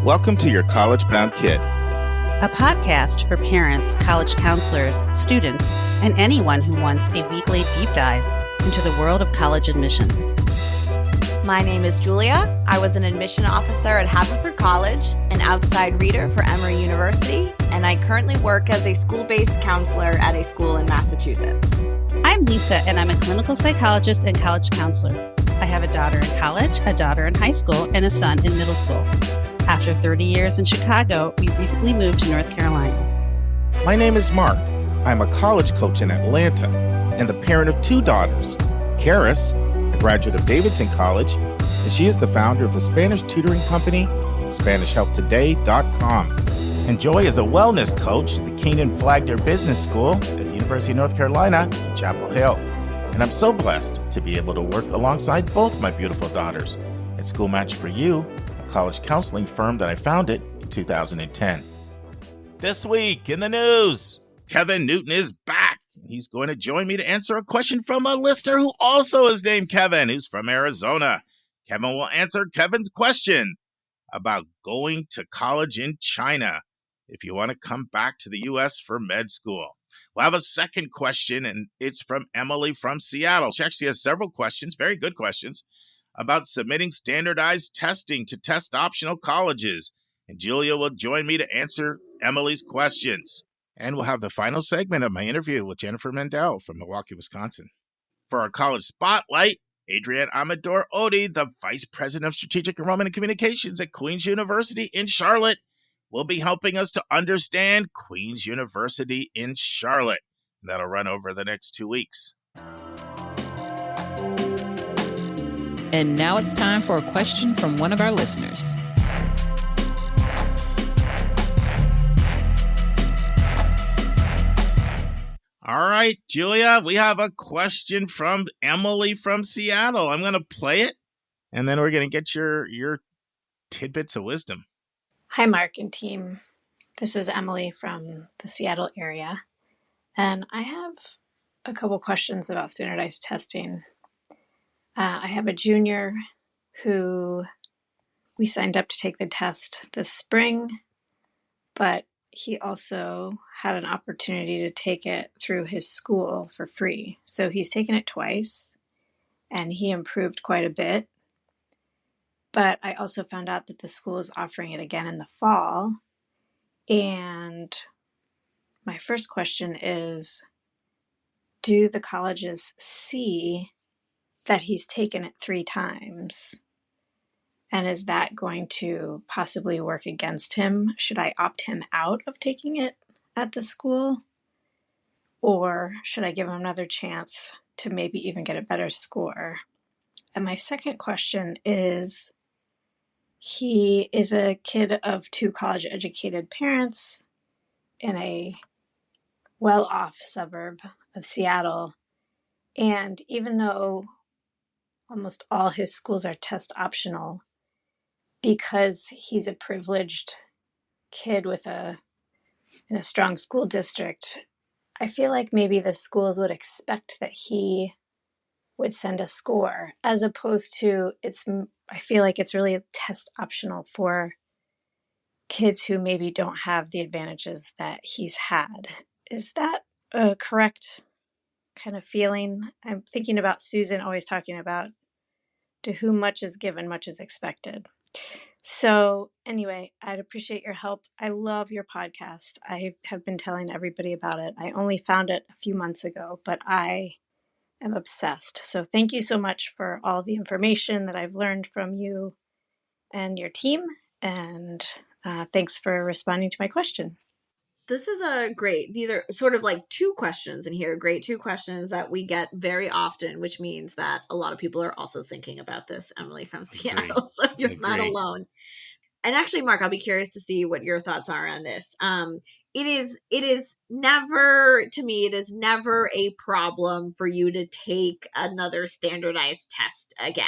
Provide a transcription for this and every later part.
Welcome to Your College Bound Kid, a podcast for parents, college counselors, students, and anyone who wants a weekly deep dive into the world of college admissions. My name is Julia. I was an admission officer at Haverford College, an outside reader for Emory University, and I currently work as a school-based counselor at a school in Massachusetts. I'm Lisa, and I'm a clinical psychologist and college counselor. I have a daughter in college, a daughter in high school, and a son in middle school. After 30 years in Chicago, we recently moved to North Carolina. My name is Mark. I'm a college coach in Atlanta and the parent of two daughters. Karis, a graduate of Davidson College, and she is the founder of the Spanish tutoring company, SpanishHelpToday.com. And Joy is a wellness coach at the Keenan Flagler Business School at the University of North Carolina in Chapel Hill. And I'm so blessed to be able to work alongside both my beautiful daughters at School Match for You, a college counseling firm that I founded in 2010. This week in the news, Kevin Newton is back. He's going to join me to answer a question from a listener who also is named Kevin, who's from Arizona. Kevin will answer Kevin's question about going to college in China if you want to come back to the U.S. for med school. We'll have a second question, and it's from Emily from Seattle. She actually has several questions, very good questions, about submitting standardized testing to test optional colleges. And Julia will join me to answer Emily's questions. And we'll have the final segment of my interview with Jennifer Mandel from Milwaukee, Wisconsin. For our college spotlight, Adrienne Amador-Oddi, the Vice President of Strategic Enrollment and Communications at Queen's University in Charlotte, will be helping us to understand Queen's University in Charlotte. That'll run over the next 2 weeks. And now it's time for a question from one of our listeners. All right, Julia, we have a question from Emily from Seattle. I'm going to play it, and then we're going to get your tidbits of wisdom. Hi, Mark and team. This is Emily from the Seattle area, and I have a couple questions about standardized testing. I have a junior who we signed up to take the test this spring, but he also had an opportunity to take it through his school for free. So he's taken it twice, and he improved quite a bit. But I also found out that the school is offering it again in the fall. And my first question is, do the colleges see that he's taken it 3 times? And is that going to possibly work against him? Should I opt him out of taking it at the school? Or should I give him another chance to maybe even get a better score? And my second question is, he is a kid of 2 college-educated parents in a well-off suburb of Seattle. And even though almost all his schools are test optional, because he's a privileged kid in a strong school district, I feel like maybe the schools would expect that he would send a score, as opposed to I feel like it's really test optional for kids who maybe don't have the advantages that he's had. Is that a correct kind of feeling? I'm thinking about Susan always talking about, to whom much is given, much is expected. So anyway, I'd appreciate your help. I love your podcast. I have been telling everybody about it. I only found it a few months ago, but I am obsessed. So thank you so much for all the information that I've learned from you and your team. And thanks for responding to my question. This is these are sort of like 2 questions in here, great 2 questions that we get very often, which means that a lot of people are also thinking about this, Emily from Seattle, so you're not alone. And actually, Mark, I'll be curious to see what your thoughts are on this. It is never a problem for you to take another standardized test again.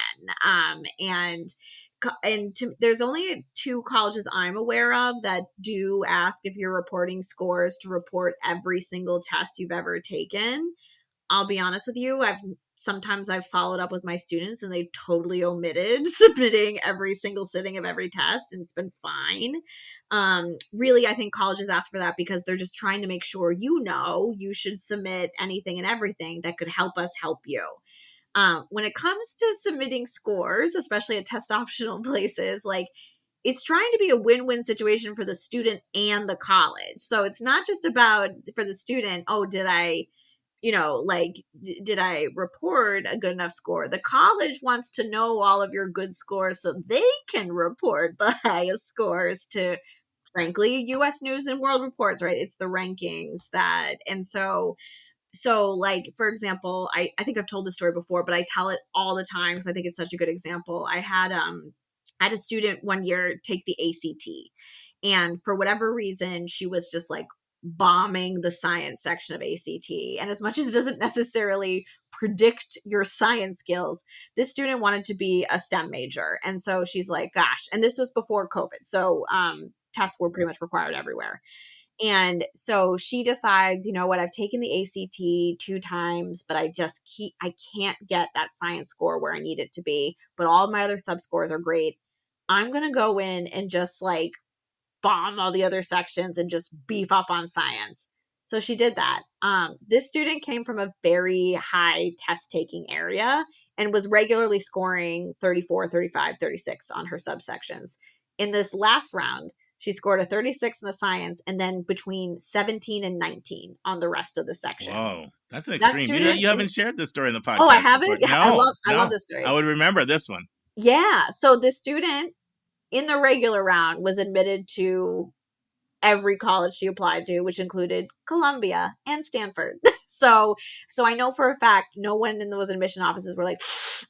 There's only 2 colleges I'm aware of that do ask if you're reporting scores to report every single test you've ever taken. I'll be honest with you, sometimes I've followed up with my students and they've totally omitted submitting every single sitting of every test, and it's been fine. Really, I think colleges ask for that because they're just trying to make sure you should submit anything and everything that could help us help you. When it comes to submitting scores, especially at test optional places, like, it's trying to be a win-win situation for the student and the college. So it's not just about for the student, oh, did I report a good enough score? The college wants to know all of your good scores so they can report the highest scores to, frankly, US News and World Reports, right? It's the rankings and so like, for example, I think I've told this story before, but I tell it all the time because I think it's such a good example. I had a student one year take the ACT, and for whatever reason, she was just like bombing the science section of ACT. And as much as it doesn't necessarily predict your science skills, this student wanted to be a STEM major. And so she's like, gosh, and this was before COVID. So tests were pretty much required everywhere. And so she decides, you know what, I've taken the ACT 2 times, but I can't get that science score where I need it to be. But all of my other sub scores are great. I'm going to go in and just like bomb all the other sections and just beef up on science. So she did that. This student came from a very high test taking area and was regularly scoring 34, 35, 36 on her subsections. In this last round, she scored a 36 in the science and then between 17 and 19 on the rest of the sections. Whoa, that's an extreme. You haven't shared this story in the podcast. Oh, I haven't? No, I love this story. I would remember this one. Yeah. So the student in the regular round was admitted to every college she applied to, which included Columbia and Stanford. So I know for a fact, no one in those admission offices were like,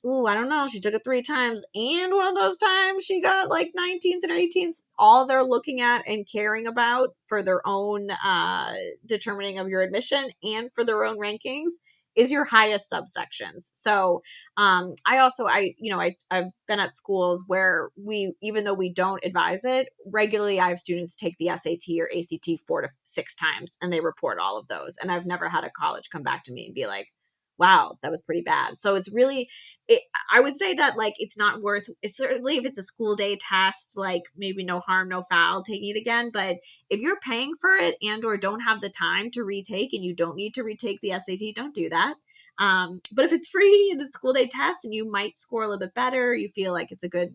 ooh, I don't know. She took it 3 times. And one of those times she got like 19s and 18s. All they're looking at and caring about for their own determining of your admission and for their own rankings is your highest subsections. So I've been at schools where even though we don't advise it, regularly I have students take the SAT or ACT 4 to 6 times and they report all of those. And I've never had a college come back to me and be like, wow, that was pretty bad. So it's really, I would say that like, it's not worth, certainly if it's a school day test, like maybe no harm, no foul taking it again. But if you're paying for it and or don't have the time to retake and you don't need to retake the SAT, don't do that. But if it's free and it's a school day test and you might score a little bit better, you feel like it's a good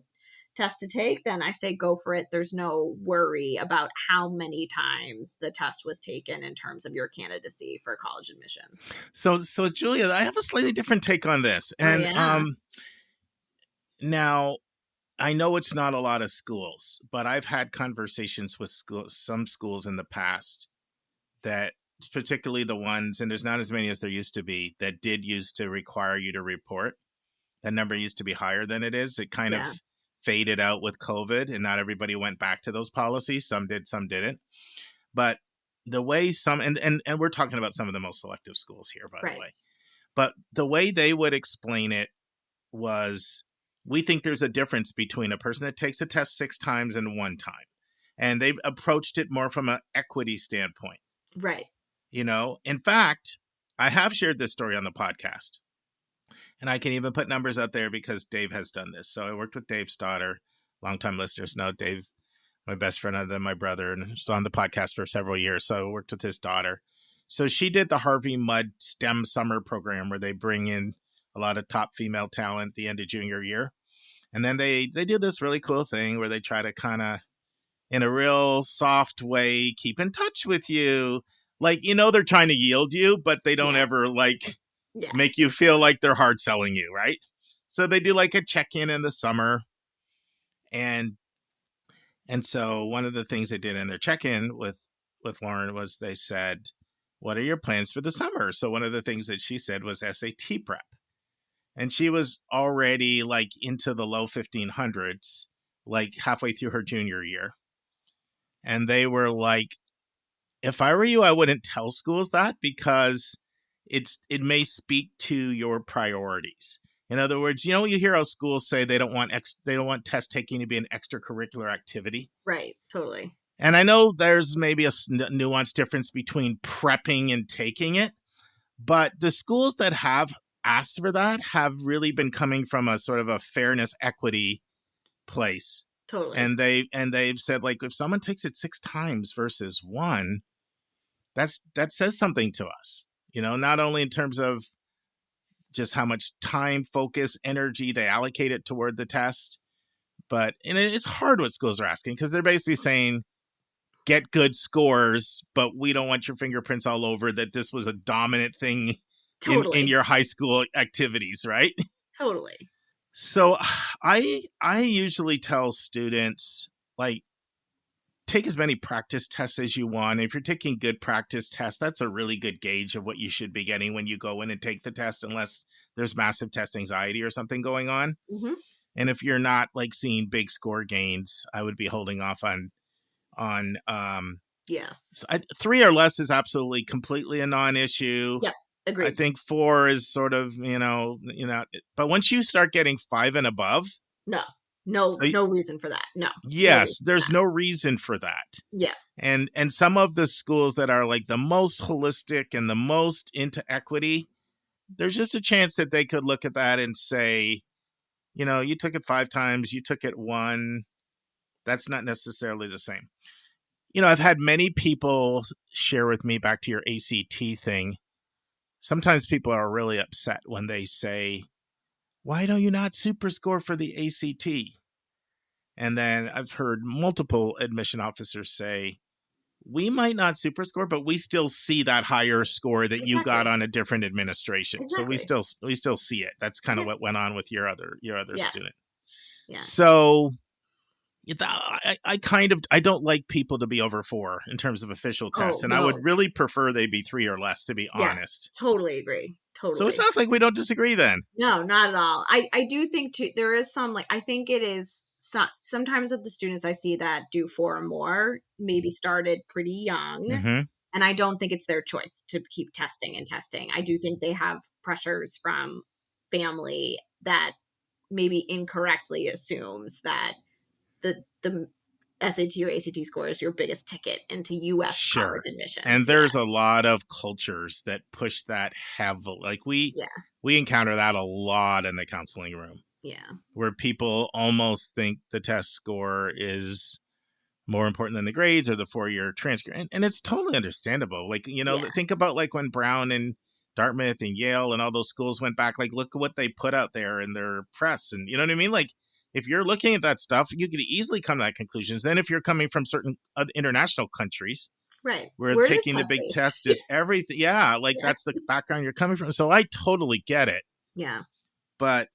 test to take, then I say go for it. There's no worry about how many times the test was taken in terms of your candidacy for college admissions. So Julia, I have a slightly different take on this. And now I know it's not a lot of schools, but I've had conversations with some schools in the past that, particularly the ones, and there's not as many as there used to be, that did used to require you to report. That number used to be higher than it is. It kind of faded out with COVID and not everybody went back to those policies. Some did, some didn't. But the way some, and we're talking about some of the most selective schools here, by the way, but the way they would explain it was, we think there's a difference between a person that takes a test 6 times and 1 time. And they approached it more from an equity standpoint. Right. You know, in fact, I have shared this story on the podcast. And I can even put numbers out there because Dave has done this. So I worked with Dave's daughter. Longtime listeners know Dave, my best friend other than my brother, and was on the podcast for several years. So I worked with his daughter. So she did the Harvey Mudd STEM summer program where they bring in a lot of top female talent at the end of junior year. And then they do this really cool thing where they try to kind of, in a real soft way, keep in touch with you. Like, you know, they're trying to yield you, but they don't ever make you feel like they're hard selling you, right? So they do like a check-in in the summer. And so one of the things they did in their check-in with Lauren was they said, what are your plans for the summer? So one of the things that she said was SAT prep. And she was already like into the low 1500s, like halfway through her junior year. And they were like, if I were you, I wouldn't tell schools that because it may speak to your priorities. In other words, you know, you hear how schools say they don't want test taking to be an extracurricular activity. Right. Totally. And I know there's maybe a nuanced difference between prepping and taking it, but the schools that have asked for that have really been coming from a sort of a fairness equity place. Totally. And they've said, like, if someone takes it 6 times versus 1, that says something to us, not only in terms of just how much time, focus, energy they allocate it toward the test, but it's hard what schools are asking, because they're basically saying, get good scores, but we don't want your fingerprints all over that this was a dominant thing in your high school activities, right? Totally. So I usually tell students, like, take as many practice tests as you want. If you're taking good practice tests, that's a really good gauge of what you should be getting when you go in and take the test, unless there's massive test anxiety or something going on. Mm-hmm. And if you're not, like, seeing big score gains, I would be holding off on yes. 3 or less is absolutely completely a non-issue. Yep. Agreed. I think 4 is sort of, but once you start getting 5 and above, no reason for that. No. Yes, there's no reason for that. Yeah. And some of the schools that are like the most holistic and the most into equity, there's just a chance that they could look at that and say, you took it 5 times, you took it 1. That's not necessarily the same. I've had many people share with me, back to your ACT thing. Sometimes people are really upset when they say, why don't you not super score for the ACT? And then I've heard multiple admission officers say, we might not super score, but we still see that higher score that you got on a different administration. Exactly. So we still see it. That's kind of what went on with your other student. Yeah. So I don't like people to be over 4 in terms of official tests. And I would really prefer they be 3 or less, to be honest. Totally agree. Totally. So it sounds like we don't disagree then. No, not at all. I do think too, there is some, like, I think it is sometimes of the students I see that do 4 or more maybe started pretty young. Mm-hmm. And I don't think it's their choice to keep testing and testing. I do think they have pressures from family that maybe incorrectly assumes that the SAT or ACT score is your biggest ticket into U.S. college admissions. And there's a lot of cultures that push that heavily. Like we encounter that a lot in the counseling room. Yeah. Where people almost think the test score is more important than the grades or the 4-year transcript. And it's totally understandable. Like, think about like when Brown and Dartmouth and Yale and all those schools went back, like, look at what they put out there in their press. And you know what I mean? Like, if you're looking at that stuff, you could easily come to that conclusions. Then if you're coming from certain international countries, right, where taking the big test is everything. That's the background you're coming from. So I totally get it. Yeah. But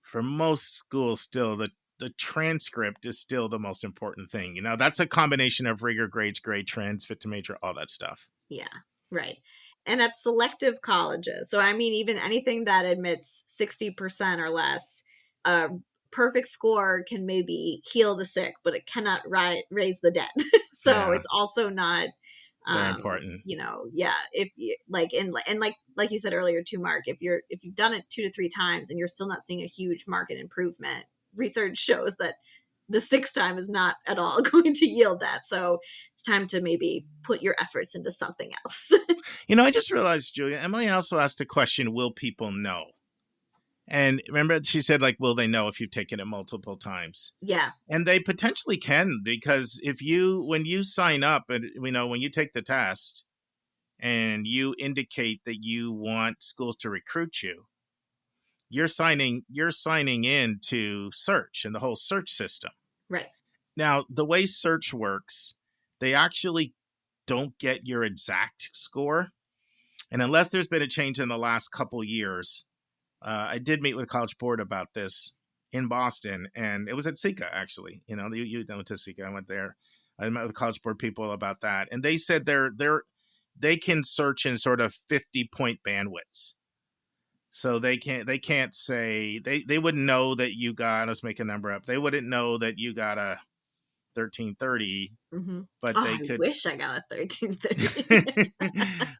for most schools, still, the transcript is still the most important thing. That's a combination of rigor, grades, grade trends, fit to major, all that stuff. Yeah, right. And at selective colleges, so I mean, even anything that admits 60% or less, perfect score can maybe heal the sick, but it cannot raise the dead. So it's also not very important. If you like you said earlier too, Mark, if you've done it 2 to 3 times and you're still not seeing a huge market improvement, research shows that the 6th time is not at all going to yield that. So it's time to maybe put your efforts into something else. I just realized, Julia, Emily also asked a question, will people know? And remember, she said, like, will they know if you've taken it multiple times? Yeah. And they potentially can, because when you sign up and, when you take the test and you indicate that you want schools to recruit you, you're signing in to search and the whole search system. Right. Now, the way search works, they actually don't get your exact score. And unless there's been a change in the last couple years, I did meet with College Board about this in Boston, and it was at SECA, actually. You went to SECA. I went there. I met with College Board people about that, and they said they can search in sort of 50-point bandwidths. So they can't say they wouldn't know that you got, let's make a number up. They wouldn't know that you got a 1330, but they could. I wish I got a 1330.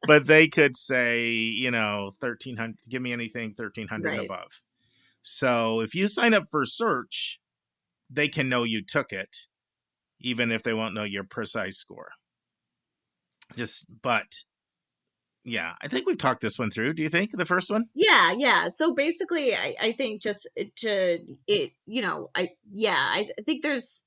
But they could say, 1300, give me anything 1300 above. So if you sign up for search, they can know you took it, even if they won't know your precise score. But Yeah, I think we've talked this one through. Do you think the first one? Yeah. So basically, I think just to it, I think there's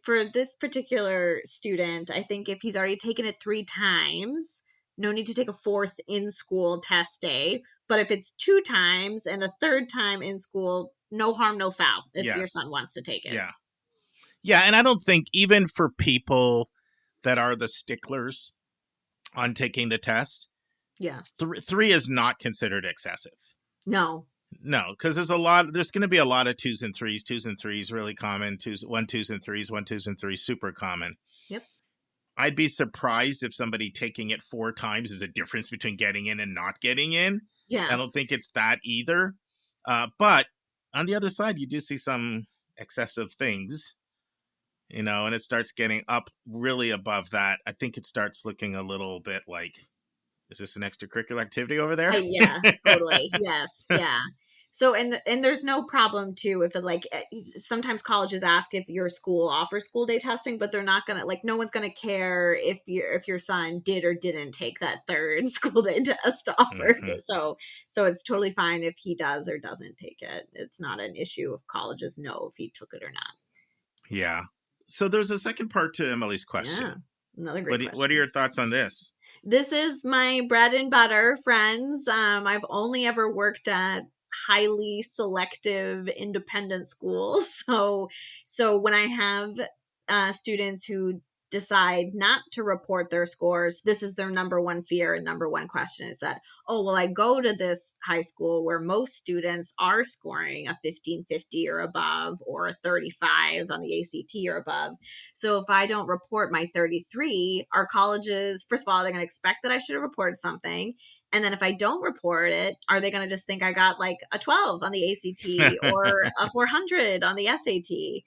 for this particular student, I think if he's already taken it 3 times, no need to take a 4th in school test day. But if it's 2 times and a 3rd time in school, no harm, no foul if your Yes. son wants to take it. Yeah. Yeah, and I don't think even for people that are the sticklers on taking the test, Yeah. 3 is not considered excessive. No, because there's going to be a lot of 2s and 3s. 2s and 3s really common. 2s and 3s, 2s and 3s super common. Yep. I'd be surprised if somebody taking it 4 times is a difference between getting in and not getting in. Yeah. I don't think it's that either. But on the other side, you do see some excessive things, and it starts getting up really above that. I think it starts looking a little bit like, is this an extracurricular activity over there? Yeah, totally. Yes. Yeah. So, and there's no problem too if sometimes colleges ask if your school offers school day testing, but they're not gonna no one's gonna care if your son did or didn't take that 3rd school day test offered. Mm-hmm. So it's totally fine if he does or doesn't take it. It's not an issue if colleges know if he took it or not. Yeah. So there's a second part to Emily's question. Yeah, another great question. What are your thoughts on this? This is my bread and butter, friends. I've only ever worked at highly selective independent schools. So when I have students who decide not to report their scores, this is their number one fear and number one question is that, oh, well, I go to this high school where most students are scoring a 1550 or above or a 35 on the ACT or above. So if I don't report my 33, our colleges, first of all, they're going to expect that I should have reported something. And then if I don't report it, are they going to just think I got like a 12 on the ACT or a 400 on the SAT?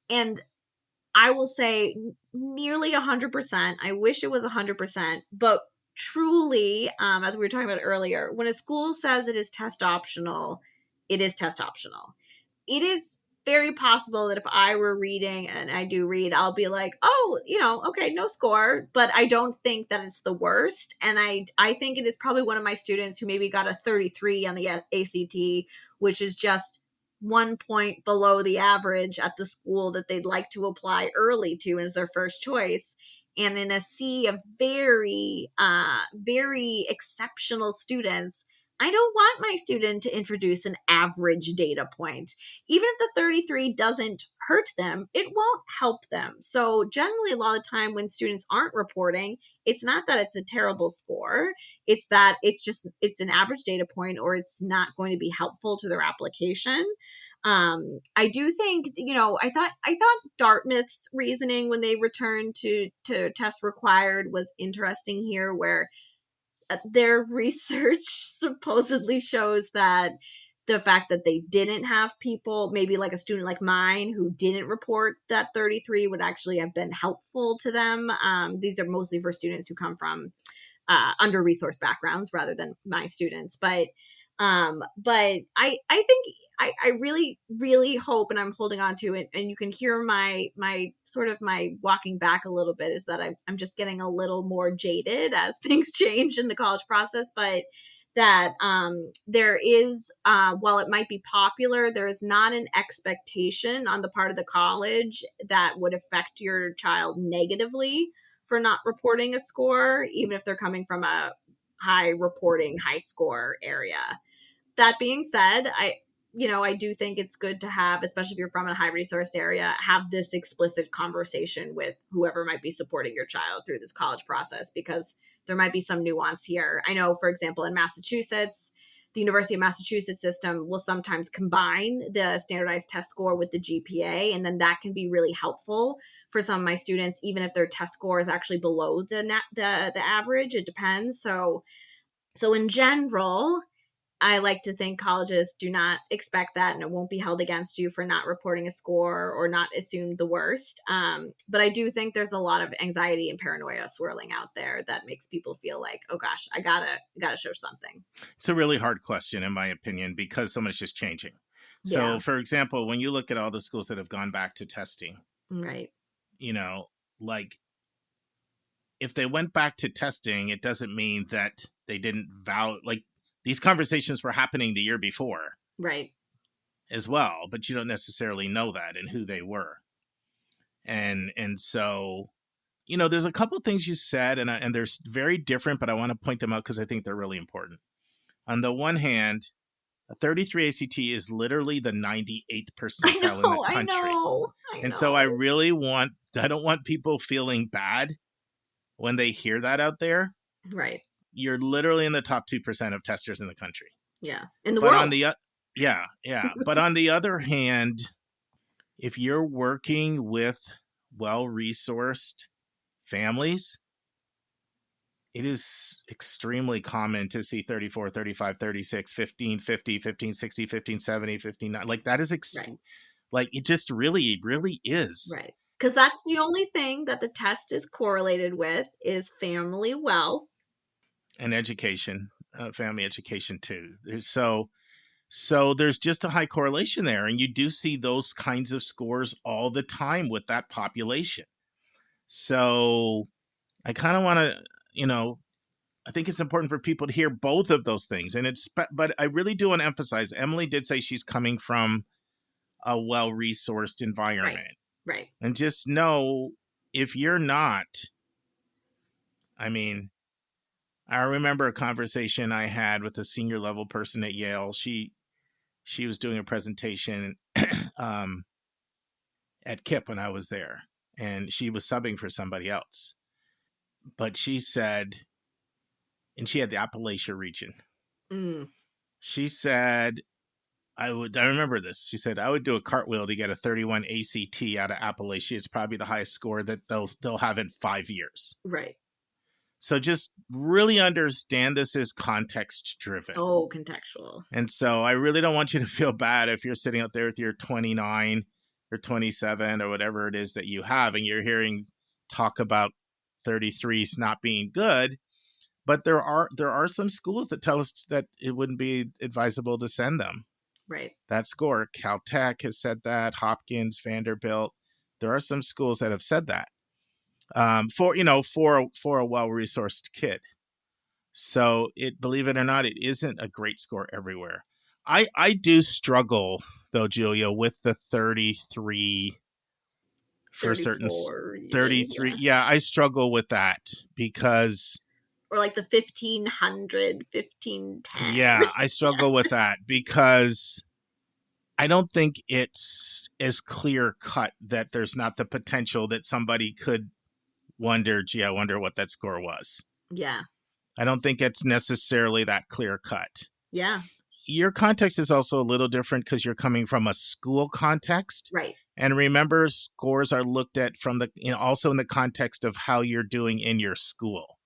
And I will say nearly 100%. I wish it was 100%, but truly, as we were talking about earlier, when a school says it is test optional, it is test optional. It is very possible that if I were reading, and I do read, I'll be like, oh, okay, no score, but I don't think that it's the worst. And I think it is probably one of my students who maybe got a 33 on the ACT, which is just 1 point below the average at the school that they'd like to apply early to as their first choice. And in a sea of very, very exceptional students, I don't want my student to introduce an average data point. Even if the 33 doesn't hurt them, it won't help them. So generally, a lot of the time when students aren't reporting, it's not that it's a terrible score. It's that it's an average data point or it's not going to be helpful to their application. I do think, I thought Dartmouth's reasoning when they returned to test required was interesting here, where their research supposedly shows that the fact that they didn't have people, maybe like a student like mine who didn't report that 33 would actually have been helpful to them. These are mostly for students who come from under-resourced backgrounds rather than my students. But I think I really, really hope, and I'm holding on to it, and you can hear my sort of my walking back a little bit, is that I'm just getting a little more jaded as things change in the college process, but that there is, while it might be popular, there is not an expectation on the part of the college that would affect your child negatively for not reporting a score, even if they're coming from a high score area. That being said, I do think it's good to have, especially if you're from a high resourced area, have this explicit conversation with whoever might be supporting your child through this college process, because there might be some nuance here. I know, for example, in Massachusetts, the University of Massachusetts system will sometimes combine the standardized test score with the GPA, and then that can be really helpful for some of my students, even if their test score is actually below the average. It depends. So in general, I like to think colleges do not expect that, and it won't be held against you for not reporting a score or not assume the worst. But I do think there's a lot of anxiety and paranoia swirling out there that makes people feel like, oh gosh, I gotta show something. It's a really hard question, in my opinion, because so much is changing. So, for example, when you look at all the schools that have gone back to testing, right? if they went back to testing, it doesn't mean that they didn't like these conversations were happening the year before. Right. As well, but you don't necessarily know that and who they were. And so, there's a couple things you said, and they're very different, but I want to point them out because I think they're really important. On the one hand, a 33 ACT is literally the 98th percentile in the country. I know. So I don't want people feeling bad when they hear that out there. Right. You're literally in the top 2% of testers in the country. Yeah. In the world. Yeah. But on the other hand, if you're working with well-resourced families, it is extremely common to see 34, 35, 36, 15, 50, 15, 60, 15, 70, 15. Like that is like it just really, really is. Right. Because that's the only thing that the test is correlated with is family wealth. And education, family education too. So there's just a high correlation there. And you do see those kinds of scores all the time with that population. So I kind of want to, I think it's important for people to hear both of those things. But I really do want to emphasize, Emily did say she's coming from a well-resourced environment. Right. And just know if you're not, I remember a conversation I had with a senior level person at Yale. She was doing a presentation at KIPP when I was there, and she was subbing for somebody else. But she said, and she had the Appalachia region. She said, I remember this. She said, I would do a cartwheel to get a 31 ACT out of Appalachia. It's probably the highest score that they'll have in 5 years. Right. So just really understand this is context driven. So contextual. And so I really don't want you to feel bad if you're sitting out there with your 29 or 27 or whatever it is that you have, and you're hearing talk about 33s not being good. But there are some schools that tell us that it wouldn't be advisable to send them. Right. That score. Caltech has said that. Hopkins, Vanderbilt. There are some schools that have said that. For a well-resourced kid. So believe it or not, it isn't a great score everywhere. I do struggle though, Julia, with the 33 for 34, certain 33. Yeah, I struggle with that because, or like the 1500, 1510. Yeah, I struggle with that because I don't think it's as clear cut that there's not the potential that somebody could wonder, gee, I wonder what that score was. Yeah. I don't think it's necessarily that clear cut. Yeah. Your context is also a little different because you're coming from a school context. Right. And remember, scores are looked at from also in the context of how you're doing in your school.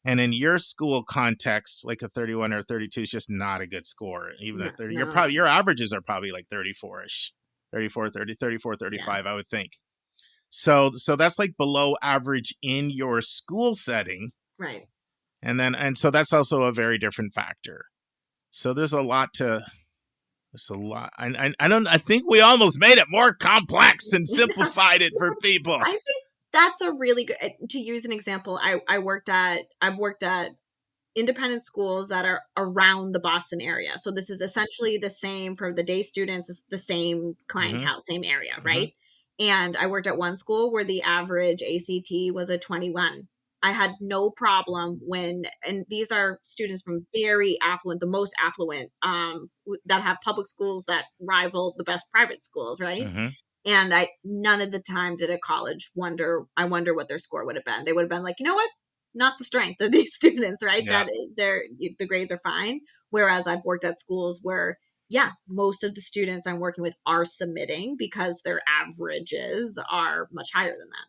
And in your school context, like a 31 or 32 is just not a good score. Even a 30, your averages are probably like 34-ish, 34, 30, 34, 35, I would think. So that's like below average in your school setting. Right. And so that's also a very different factor. So there's a lot. I think we almost made it more complex and simplified it for people. I think that's a really good, to use an example. I've worked at independent schools that are around the Boston area. So this is essentially the same for the day students. It's the same clientele, same area, right? And I worked at one school where the average ACT was a 21. I had no problem and these are students from very affluent, the most affluent, that have public schools that rival the best private schools, right? And none of the time did a college I wonder what their score would have been. They would have been like, you know what? Not the strength of these students, right? Yeah. That the grades are fine. Whereas I've worked at schools where, most of the students I'm working with are submitting because their averages are much higher than that.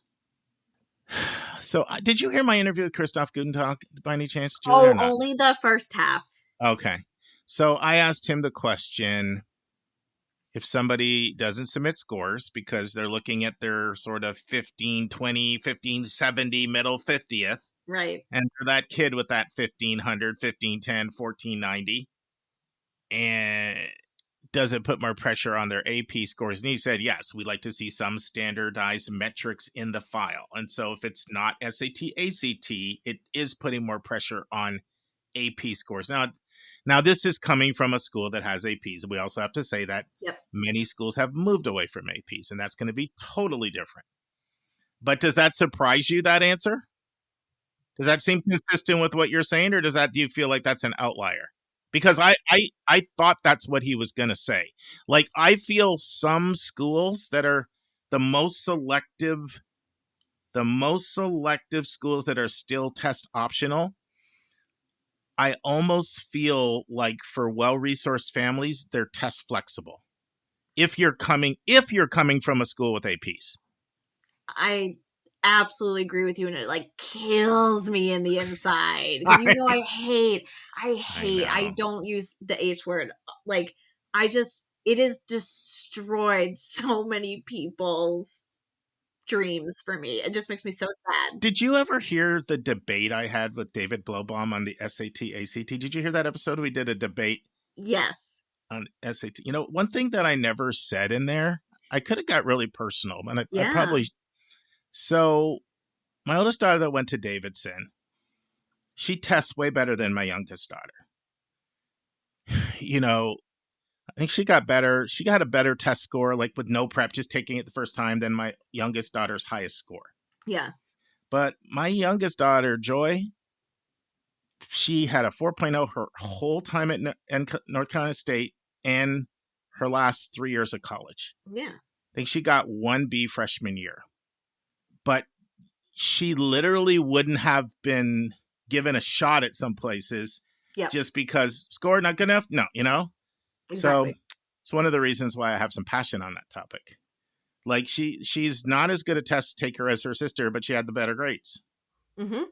So did you hear my interview with Christoph Gutentag by any chance, Julia? Oh, only the first half. Okay. So I asked him the question, if somebody doesn't submit scores because they're looking at their sort of 1520, 1570, middle 50th. Right. And for that kid with that 1500, 1510, 1490, and does it put more pressure on their AP scores? And he said, yes, we like to see some standardized metrics in the file. And so if it's not SAT, ACT, it is putting more pressure on AP scores. Now this is coming from a school that has APs. We also have to say that many schools have moved away from APs, and that's going to be totally different. But does that surprise you, that answer? Does that seem consistent with what you're saying, or do you feel like that's an outlier? Because I thought that's what he was going to say. Like, I feel some schools that are the most selective schools that are still test optional, I almost feel like for well-resourced families, they're test flexible. If you're coming from a school with APs. I absolutely agree with you, and it like kills me in the inside because I don't use the H word. Like, it has destroyed so many people's dreams for me. It just makes me so sad. Did you ever hear the debate I had with David Blowbaum on the SAT, ACT? Did you hear that episode? We did a debate. Yes. On SAT. You know, one thing that I never said in there, I could have got really personal, and I probably. So my oldest daughter that went to Davidson, she tests way better than my youngest daughter. You know, I think she got better. She got a better test score, like with no prep, just taking it the first time, than my youngest daughter's highest score. Yeah. But my youngest daughter, Joy, she had a 4.0 her whole time at North Carolina State and her last 3 years of college. Yeah. I think she got 1B freshman year. But she literally wouldn't have been given a shot at some places just because score not good enough. No, you know? Exactly. So it's one of the reasons why I have some passion on that topic. Like, she's not as good a test taker as her sister, but she had the better grades. Mm-hmm.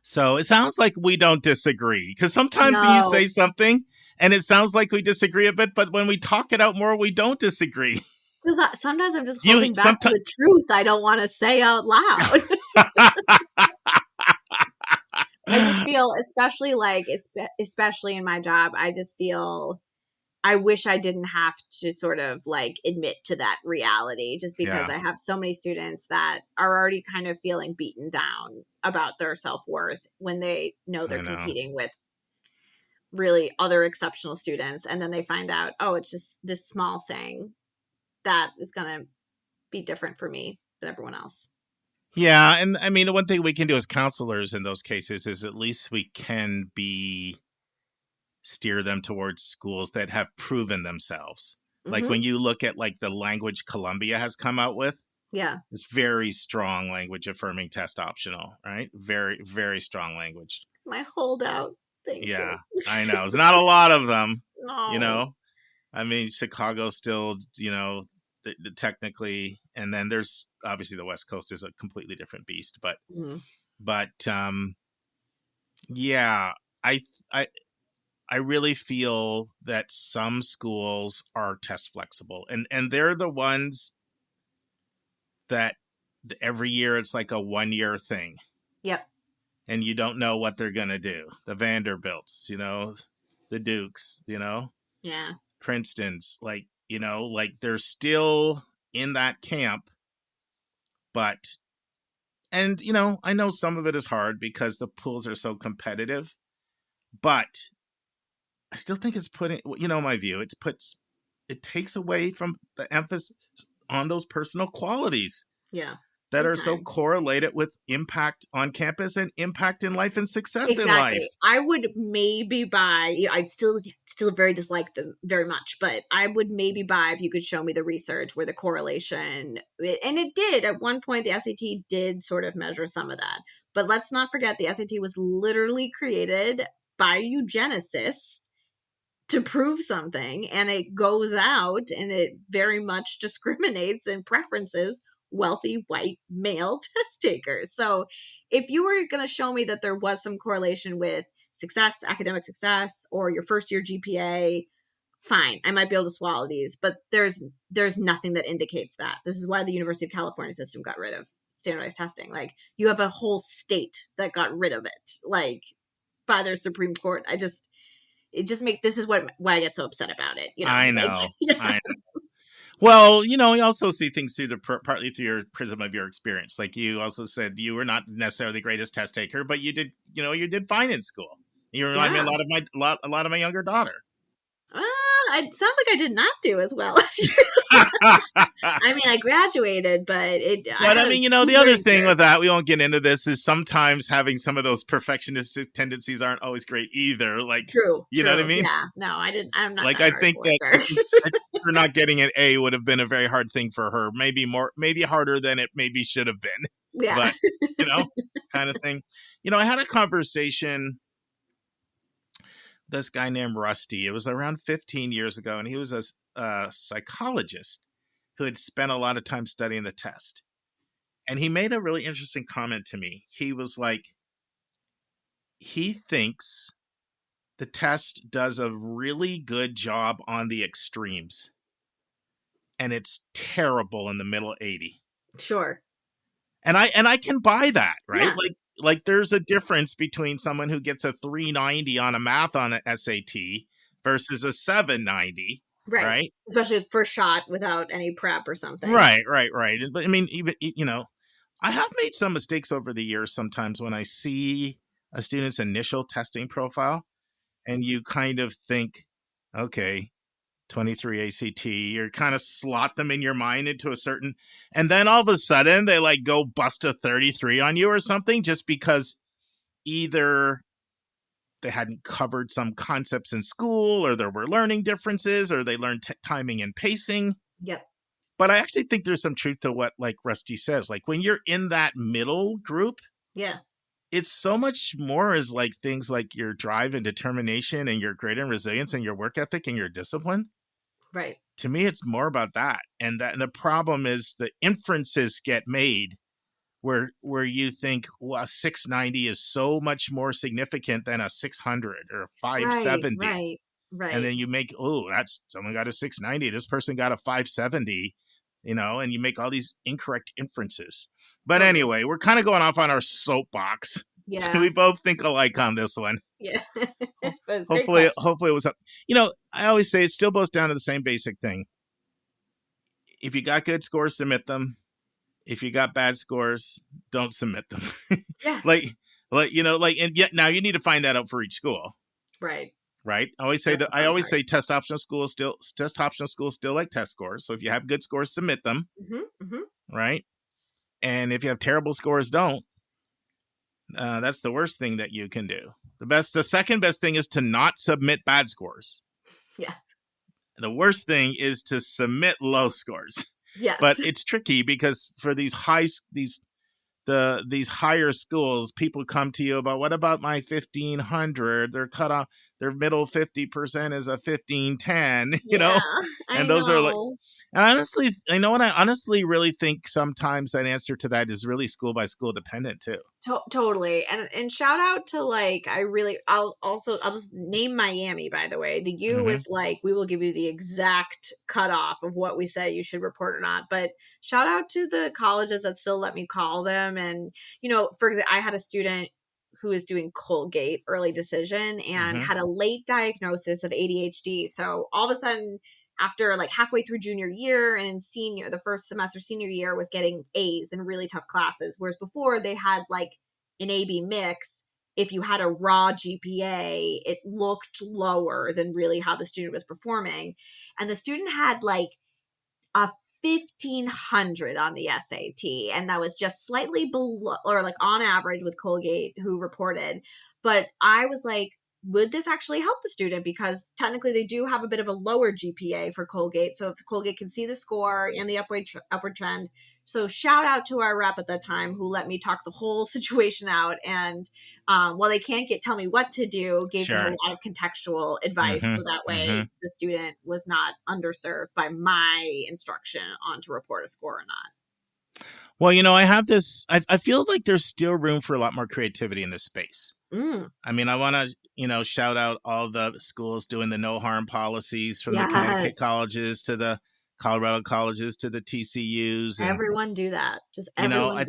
So it sounds like we don't disagree, because sometimes you say something and it sounds like we disagree a bit, but when we talk it out more, we don't disagree. Because sometimes I'm just holding back the truth I don't want to say out loud. I just feel, especially in my job, I just feel I wish I didn't have to sort of like admit to that reality, just because I have so many students that are already kind of feeling beaten down about their self-worth when they know they're competing with really other exceptional students. And then they find out, oh, it's just this small thing that is going to be different for me than everyone else. Yeah. And I mean, the one thing we can do as counselors in those cases is at least we can steer them towards schools that have proven themselves. Mm-hmm. Like when you look at like the language Columbia has come out with. Yeah. It's very strong language affirming test optional, right? Very, very strong language. My holdout. Thank you. I know. There's not a lot of them, No. You know? I mean, Chicago still, you know, technically, and then there's obviously the West Coast is a completely different beast, but I really feel that some schools are test flexible, and they're the ones that every year it's like a 1-year thing. Yep. And you don't know what they're going to do. The Vanderbilts, you know, the Dukes, you know? Yeah. Princeton's, like, you know, like they're still in that camp, and you know, I know some of it is hard because the pools are so competitive, but I still think it's putting, you know, my view, it takes away from the emphasis on those personal qualities. Yeah. That are so correlated with impact on campus and impact in life and success in life. I would maybe buy, I'd still very dislike them very much, but I would maybe buy if you could show me the research where the correlation, and it did at one point, the SAT did sort of measure some of that. But let's not forget the SAT was literally created by eugenicists to prove something, and it goes out and it very much discriminates and preferences wealthy white male test takers. So if you were going to show me that there was some correlation with success, academic success, or your first year GPA, fine, I might be able to swallow these, but there's nothing that indicates that. This is why the University of California system got rid of standardized testing. Like, you have a whole state that got rid of it, like, by their Supreme Court. it just this is why I get so upset about it. I know. Like, you know? I know. Well, you also see things through partly through your prism of your experience. Like you also said, you were not necessarily the greatest test taker, but you did, you did fine in school. You remind me a lot of my younger daughter. It sounds like I did not do as well as you. I mean, I graduated, but the other thing with that, we won't get into this, is sometimes having some of those perfectionistic tendencies aren't always great either. Like, true. You know what I mean? Yeah. No, I didn't. I'm not. Like, I think that her not getting an A would have been a very hard thing for her. Maybe harder than it maybe should have been. Yeah. But, kind of thing. I had a conversation. This guy named Rusty. It was around 15 years ago, and he was a psychologist who had spent a lot of time studying the test. And he made a really interesting comment to me. He was like, he thinks the test does a really good job on the extremes, and it's terrible in the middle 80. Sure. And I can buy that, right? Yeah. Like there's a difference between someone who gets a 390 on a math on an SAT versus a 790. Right. Especially first shot without any prep or something. Right. But I mean, even, I have made some mistakes over the years sometimes when I see a student's initial testing profile and you kind of think, okay, 23 ACT, you're kind of slot them in your mind into a certain, and then all of a sudden they like go bust a 33 on you or something just because either they hadn't covered some concepts in school, or there were learning differences, or they learned timing and pacing. Yep. But I actually think there's some truth to what like Rusty says. Like when you're in that middle group, yeah, it's so much more as like things like your drive and determination and your grit and resilience and your work ethic and your discipline. Right. To me, it's more about that. And the problem is the inferences get made where you think, well, a 690 is so much more significant than a 600 or a 570. Right. And then you make, that's someone got a 690. This person got a 570, and you make all these incorrect inferences. But anyway, we're kind of going off on our soapbox. Yeah. We both think alike on this one. Yeah. Hopefully it was up. I always say it still boils down to the same basic thing. If you got good scores, submit them. If you got bad scores, don't submit them. Yeah. And yet now you need to find that out for each school. Right. Right. I always say test optional schools still like test scores. So if you have good scores, submit them. Mm-hmm. Right. And if you have terrible scores, don't. That's the worst thing that you can do. The second best thing is to not submit bad scores. Yeah. The worst thing is to submit low scores. Yes. But it's tricky because for these higher schools, people come to you about, what about my 1500? They're cut off. Their middle 50% is a 1510, and those are like, honestly, I honestly really think sometimes that answer to that is really school by school dependent too. Totally. And shout out to I'll just name Miami, by the way. The U is like, we will give you the exact cutoff of what we say you should report or not. But shout out to the colleges that still let me call them. And, for example, I had a student who is doing Colgate early decision and had a late diagnosis of ADHD. So all of a sudden, after like halfway through junior year and the first semester senior year, was getting A's in really tough classes. Whereas before they had like an A-B mix. If you had a raw GPA, it looked lower than really how the student was performing. And the student had like a 1,500 on the SAT, and that was just slightly below, or like on average with Colgate, who reported. But I was like, would this actually help the student? Because technically they do have a bit of a lower GPA for Colgate. So if Colgate can see the score and the upward trend. So shout out to our rep at that time who let me talk the whole situation out. And while they can't tell me what to do, gave me a lot of contextual advice. So that way the student was not underserved by my instruction on to report a score or not. Well, I have this, I feel like there's still room for a lot more creativity in this space. I mean, I want to, shout out all the schools doing the no harm policies, from the Connecticut colleges to the Colorado colleges to the TCUs. And, everyone do that. Just everyone I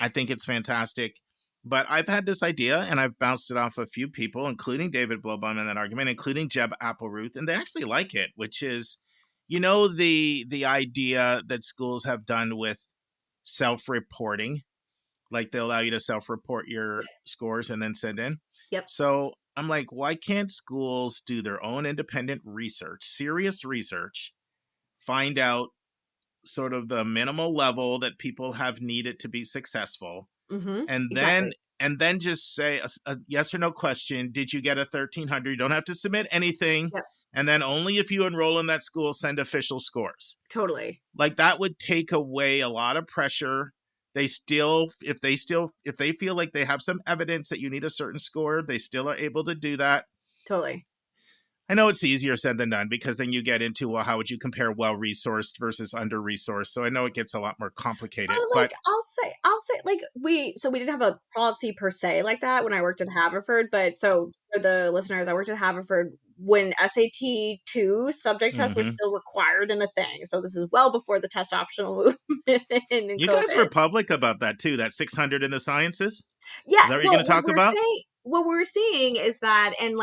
think it's fantastic. But I've had this idea and I've bounced it off a few people, including David Blowbaum in that argument, including Jeb Appleruth, and they actually like it, which is, the idea that schools have done with self-reporting, like they allow you to self-report your scores and then send in. Yep. So I'm like, why can't schools do their own independent research, serious research, find out sort of the minimal level that people have needed to be successful, and Exactly. then just say a yes or no question. Did you get a 1300? You don't have to submit anything. Yep. And then only if you enroll in that school, send official scores. Totally. Like that would take away a lot of pressure. If they feel like they have some evidence that you need a certain score, they still are able to do that. Totally. I know it's easier said than done, because then you get into, well, how would you compare well-resourced versus under-resourced? So I know it gets a lot more complicated. Like, I'll say, like, we didn't have a policy per se like that when I worked at Haverford, but so for the listeners, I worked at Haverford when SAT 2 subject tests were still required in a thing. So this is well before the test optional movement in You COVID. guys were public about that too, that 600 in the sciences? Yeah. Is that what you're going to talk about? What we're seeing is that, and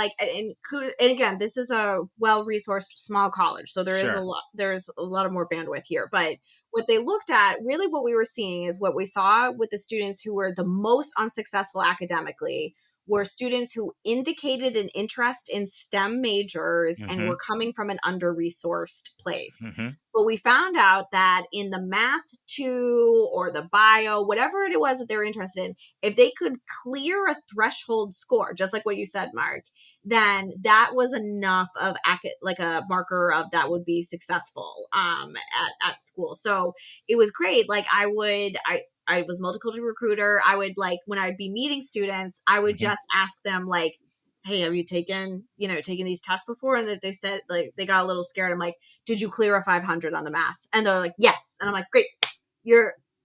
again, this is a well-resourced small college, so there's a lot of more bandwidth here. But what they looked at, really what we were seeing is what we saw with the students who were the most unsuccessful academically were students who indicated an interest in STEM majors and were coming from an under-resourced place. But we found out that in the math 2 or the bio, whatever it was that they were interested in, if they could clear a threshold score, just like what you said, Mark, then that was enough of like a marker of that would be successful at school. So it was great. Like I was multicultural recruiter. I would, like, when I'd be meeting students, I would just ask them, like, hey, have you taken these tests before? And that they said, like, they got a little scared. I'm like, did you clear a 500 on the math? And they're like, yes. And I'm like, great,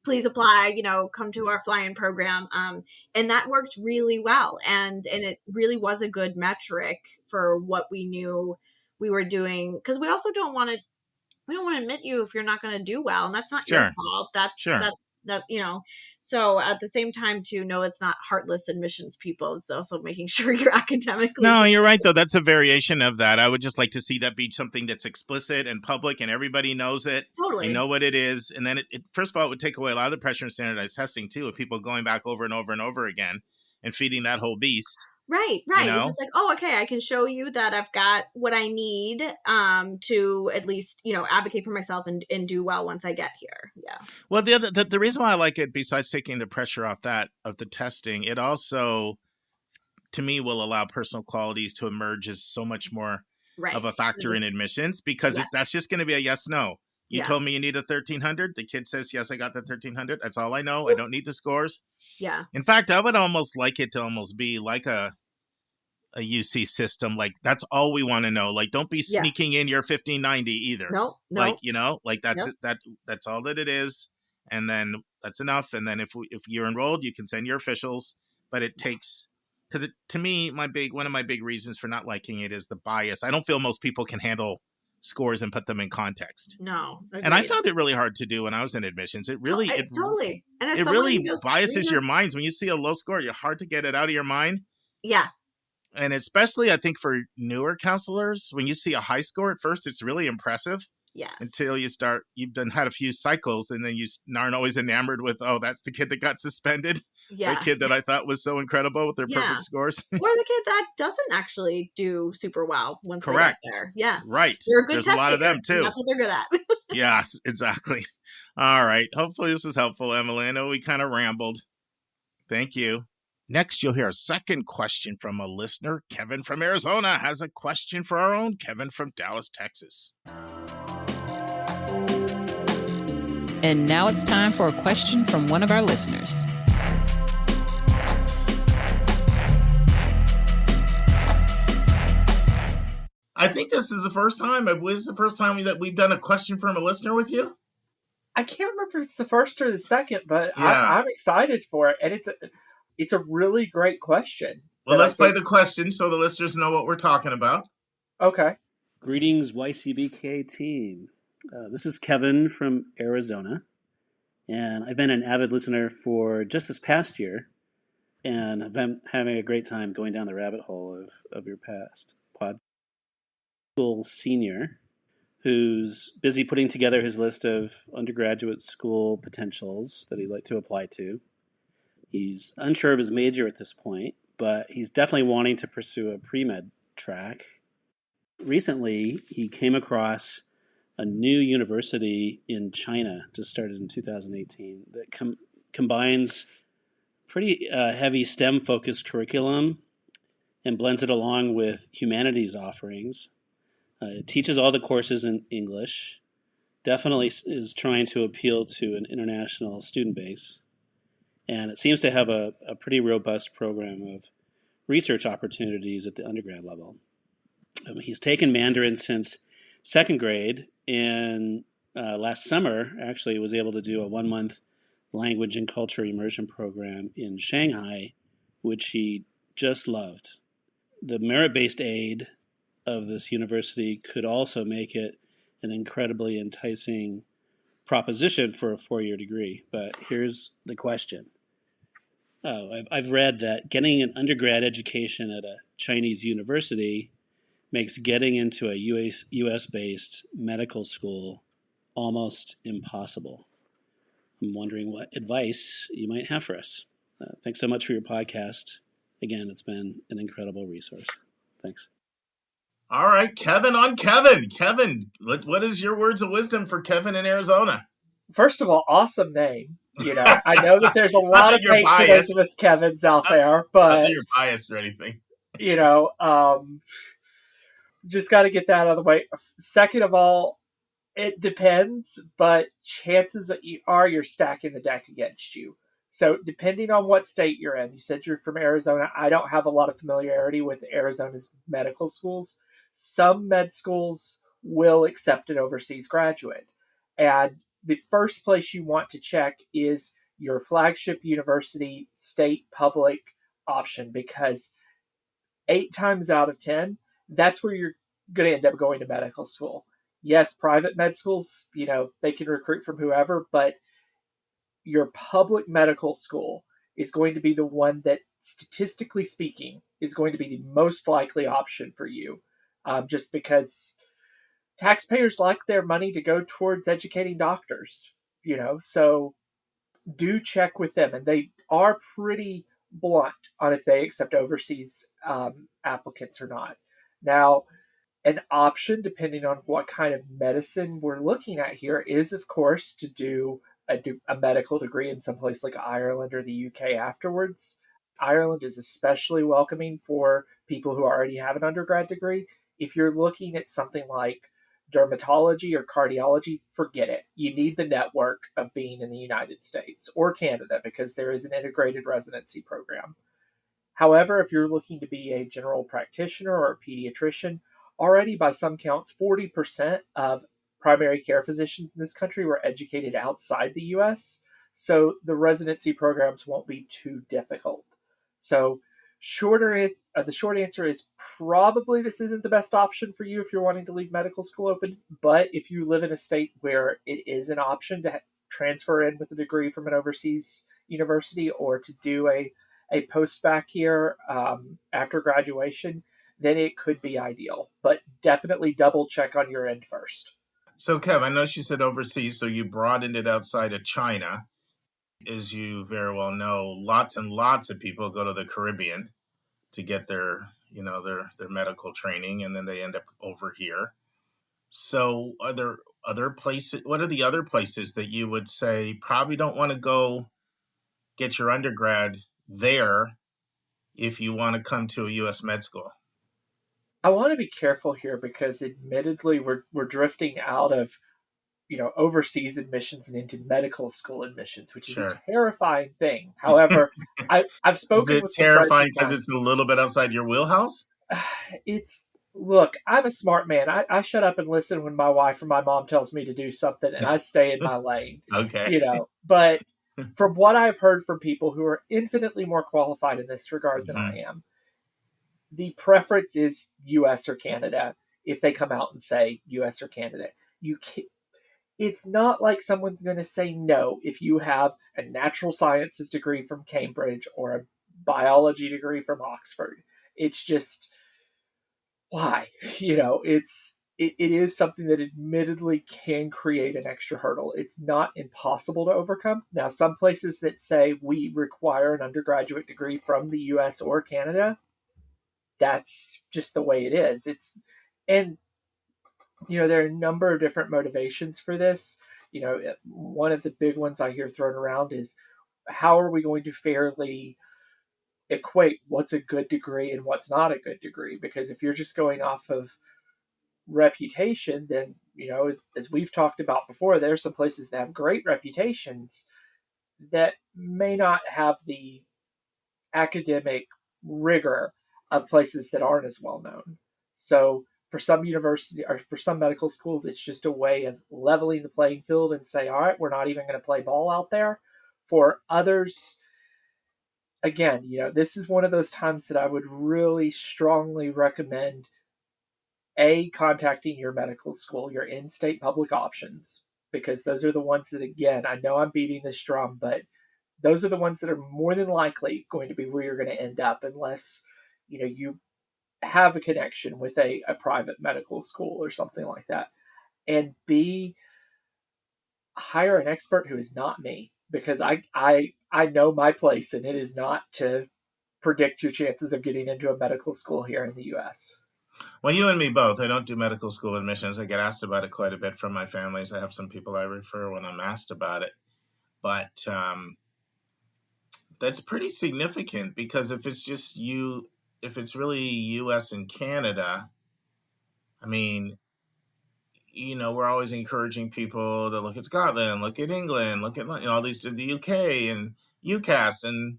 please apply, come to our fly-in program. And that worked really well. And it really was a good metric for what we knew we were doing. Cause we also don't want to admit you if you're not going to do well, and that's not your fault. So at the same time, to know it's not heartless admissions people, it's also making sure you're academically. No, you're right, though. That's a variation of that. I would just like to see that be something that's explicit and public and everybody knows it. Totally. They know what it is. And then it first of all, it would take away a lot of the pressure in standardized testing too, of people going back over and over and over again and feeding that whole beast. Right. It's just like, oh, okay, I can show you that I've got what I need to at least, advocate for myself and do well once I get here. Yeah. Well, the reason why I like it, besides taking the pressure off of the testing, it also, to me, will allow personal qualities to emerge as so much more of a factor in admissions, because that's just going to be a yes, no. You told me you need a 1300. The kid says, yes, I got the 1300. That's all I know. I don't need the scores. Yeah. In fact, I would almost like it to almost be like a UC system. Like, that's all we want to know. Like, don't be sneaking in your 1590 either. No. Like, that's it. That's all that it is. And then that's enough. And then if you're enrolled, you can send your officials, but it takes, because to me, one of my big reasons for not liking it is the bias. I don't feel most people can handle scores and put them in context. No. Agreed. And I found it really hard to do when I was in admissions. It really, totally. And it really biases your minds. When you see a low score, you're hard to get it out of your mind. Yeah. And especially, I think, for newer counselors, when you see a high score at first, it's really impressive. Yes. Until you've had a few cycles, and then you aren't always enamored with, oh, that's the kid that got suspended. Yeah. The kid that I thought was so incredible with their perfect scores. Or the kid that doesn't actually do super well once they get there. Yeah. Right. There's a lot of them, too. That's what they're good at. Yes, exactly. All right. Hopefully this was helpful, Emily. I know we kind of rambled. Thank you. Next, you'll hear a second question from a listener. Kevin from Arizona has a question for our own Kevin from Dallas, Texas. And now it's time for a question from one of our listeners. I think this is the first time. Was the first time that we've done a question from a listener with you? I can't remember if it's the first or the second, but I'm excited for it. And it's a really great question. Well, let's play the question so the listeners know what we're talking about. Okay. Greetings, YCBK team. This is Kevin from Arizona, and I've been an avid listener for just this past year. and I've been having a great time going down the rabbit hole of your past pod. School senior who's busy putting together his list of undergraduate school potentials that he'd like to apply to. He's unsure of his major at this point, but he's definitely wanting to pursue a pre-med track. Recently, he came across a new university in China, just started in 2018, that combines pretty heavy STEM-focused curriculum and blends it along with humanities offerings. It teaches all the courses in English, definitely is trying to appeal to an international student base, and it seems to have a pretty robust program of research opportunities at the undergrad level. He's taken Mandarin since second grade, and last summer actually was able to do a 1-month language and culture immersion program in Shanghai, which he just loved. The merit-based aid of this university could also make it an incredibly enticing proposition for a 4-year degree. But here's the question. I've read that getting an undergrad education at a Chinese university makes getting into a US-based medical school almost impossible. I'm wondering what advice you might have for us. Thanks so much for your podcast. Again, it's been an incredible resource. Thanks. All right, Kevin on Kevin. Kevin, what is your words of wisdom for Kevin in Arizona? First of all, awesome name. I know that there's a lot of hate for those of us Kevins out there, but not that you're biased or anything. Just got to get that out of the way. Second of all, it depends, but chances are you're stacking the deck against you. So depending on what state you're in, you said you're from Arizona. I don't have a lot of familiarity with Arizona's medical schools. Some med schools will accept an overseas graduate. And the first place you want to check is your flagship university state public option, because 8 times out of 10, that's where you're going to end up going to medical school. Yes, private med schools, they can recruit from whoever, but your public medical school is going to be the one that, statistically speaking, is going to be the most likely option for you, just because taxpayers like their money to go towards educating doctors, so do check with them. And they are pretty blunt on if they accept overseas applicants or not. Now, an option, depending on what kind of medicine we're looking at here, is, of course, to do a medical degree in some place like Ireland or the UK afterwards. Ireland is especially welcoming for people who already have an undergrad degree. If you're looking at something like dermatology or cardiology, forget it. You need the network of being in the United States or Canada, because there is an integrated residency program. However, if you're looking to be a general practitioner or a pediatrician, already by some counts, 40% of primary care physicians in this country were educated outside the US, so the residency programs won't be too difficult. So the short answer is probably this isn't the best option for you if you're wanting to leave medical school open, but if you live in a state where it is an option to transfer in with a degree from an overseas university or to do a post-bac here after graduation, then it could be ideal. But definitely double check on your end first. So, Kev, I know she said overseas, so you broadened it outside of China. As you very well know, lots and lots of people go to the Caribbean to get their medical training, and then they end up over here. So are there other places? What are the other places that you would say probably don't want to go get your undergrad there if you want to come to a U.S. med school? I want to be careful here because admittedly we're drifting out of overseas admissions and into medical school admissions, which is a terrifying thing. However, I've spoken with some friends. Is it terrifying because it's a little bit outside your wheelhouse? Look, I'm a smart man. I shut up and listen when my wife or my mom tells me to do something, and I stay in my lane. Okay. But from what I've heard from people who are infinitely more qualified in this regard than I am, the preference is U.S. or Canada. If they come out and say U.S. or Canada, it's not like someone's going to say no if you have a natural sciences degree from Cambridge or a biology degree from Oxford. It's just, why? It is something that admittedly can create an extra hurdle. It's not impossible to overcome. Now, some places that say we require an undergraduate degree from the US or Canada, that's just the way it is. And there are a number of different motivations for this. One of the big ones I hear thrown around is, how are we going to fairly equate what's a good degree and what's not a good degree? Because if you're just going off of reputation, then as we've talked about before, there are some places that have great reputations that may not have the academic rigor of places that aren't as well known. So for some university or for some medical schools, it's just a way of leveling the playing field and say, all right, we're not even going to play ball out there. For others, again, this is one of those times that I would really strongly recommend contacting your medical school, your in-state public options, because those are the ones that, again, I know I'm beating this drum, but those are the ones that are more than likely going to be where you're going to end up, unless you have a connection with a private medical school or something like that. And B, hire an expert who is not me, because I know my place, and it is not to predict your chances of getting into a medical school here in the U.S. Well, you and me both. I don't do medical school admissions. I get asked about it quite a bit from my families. I have some people I refer when I'm asked about it. But that's pretty significant, because if it's just if it's really U.S. and Canada, I mean, we're always encouraging people to look at Scotland, look at England, look at all these, the UK and UCAS, and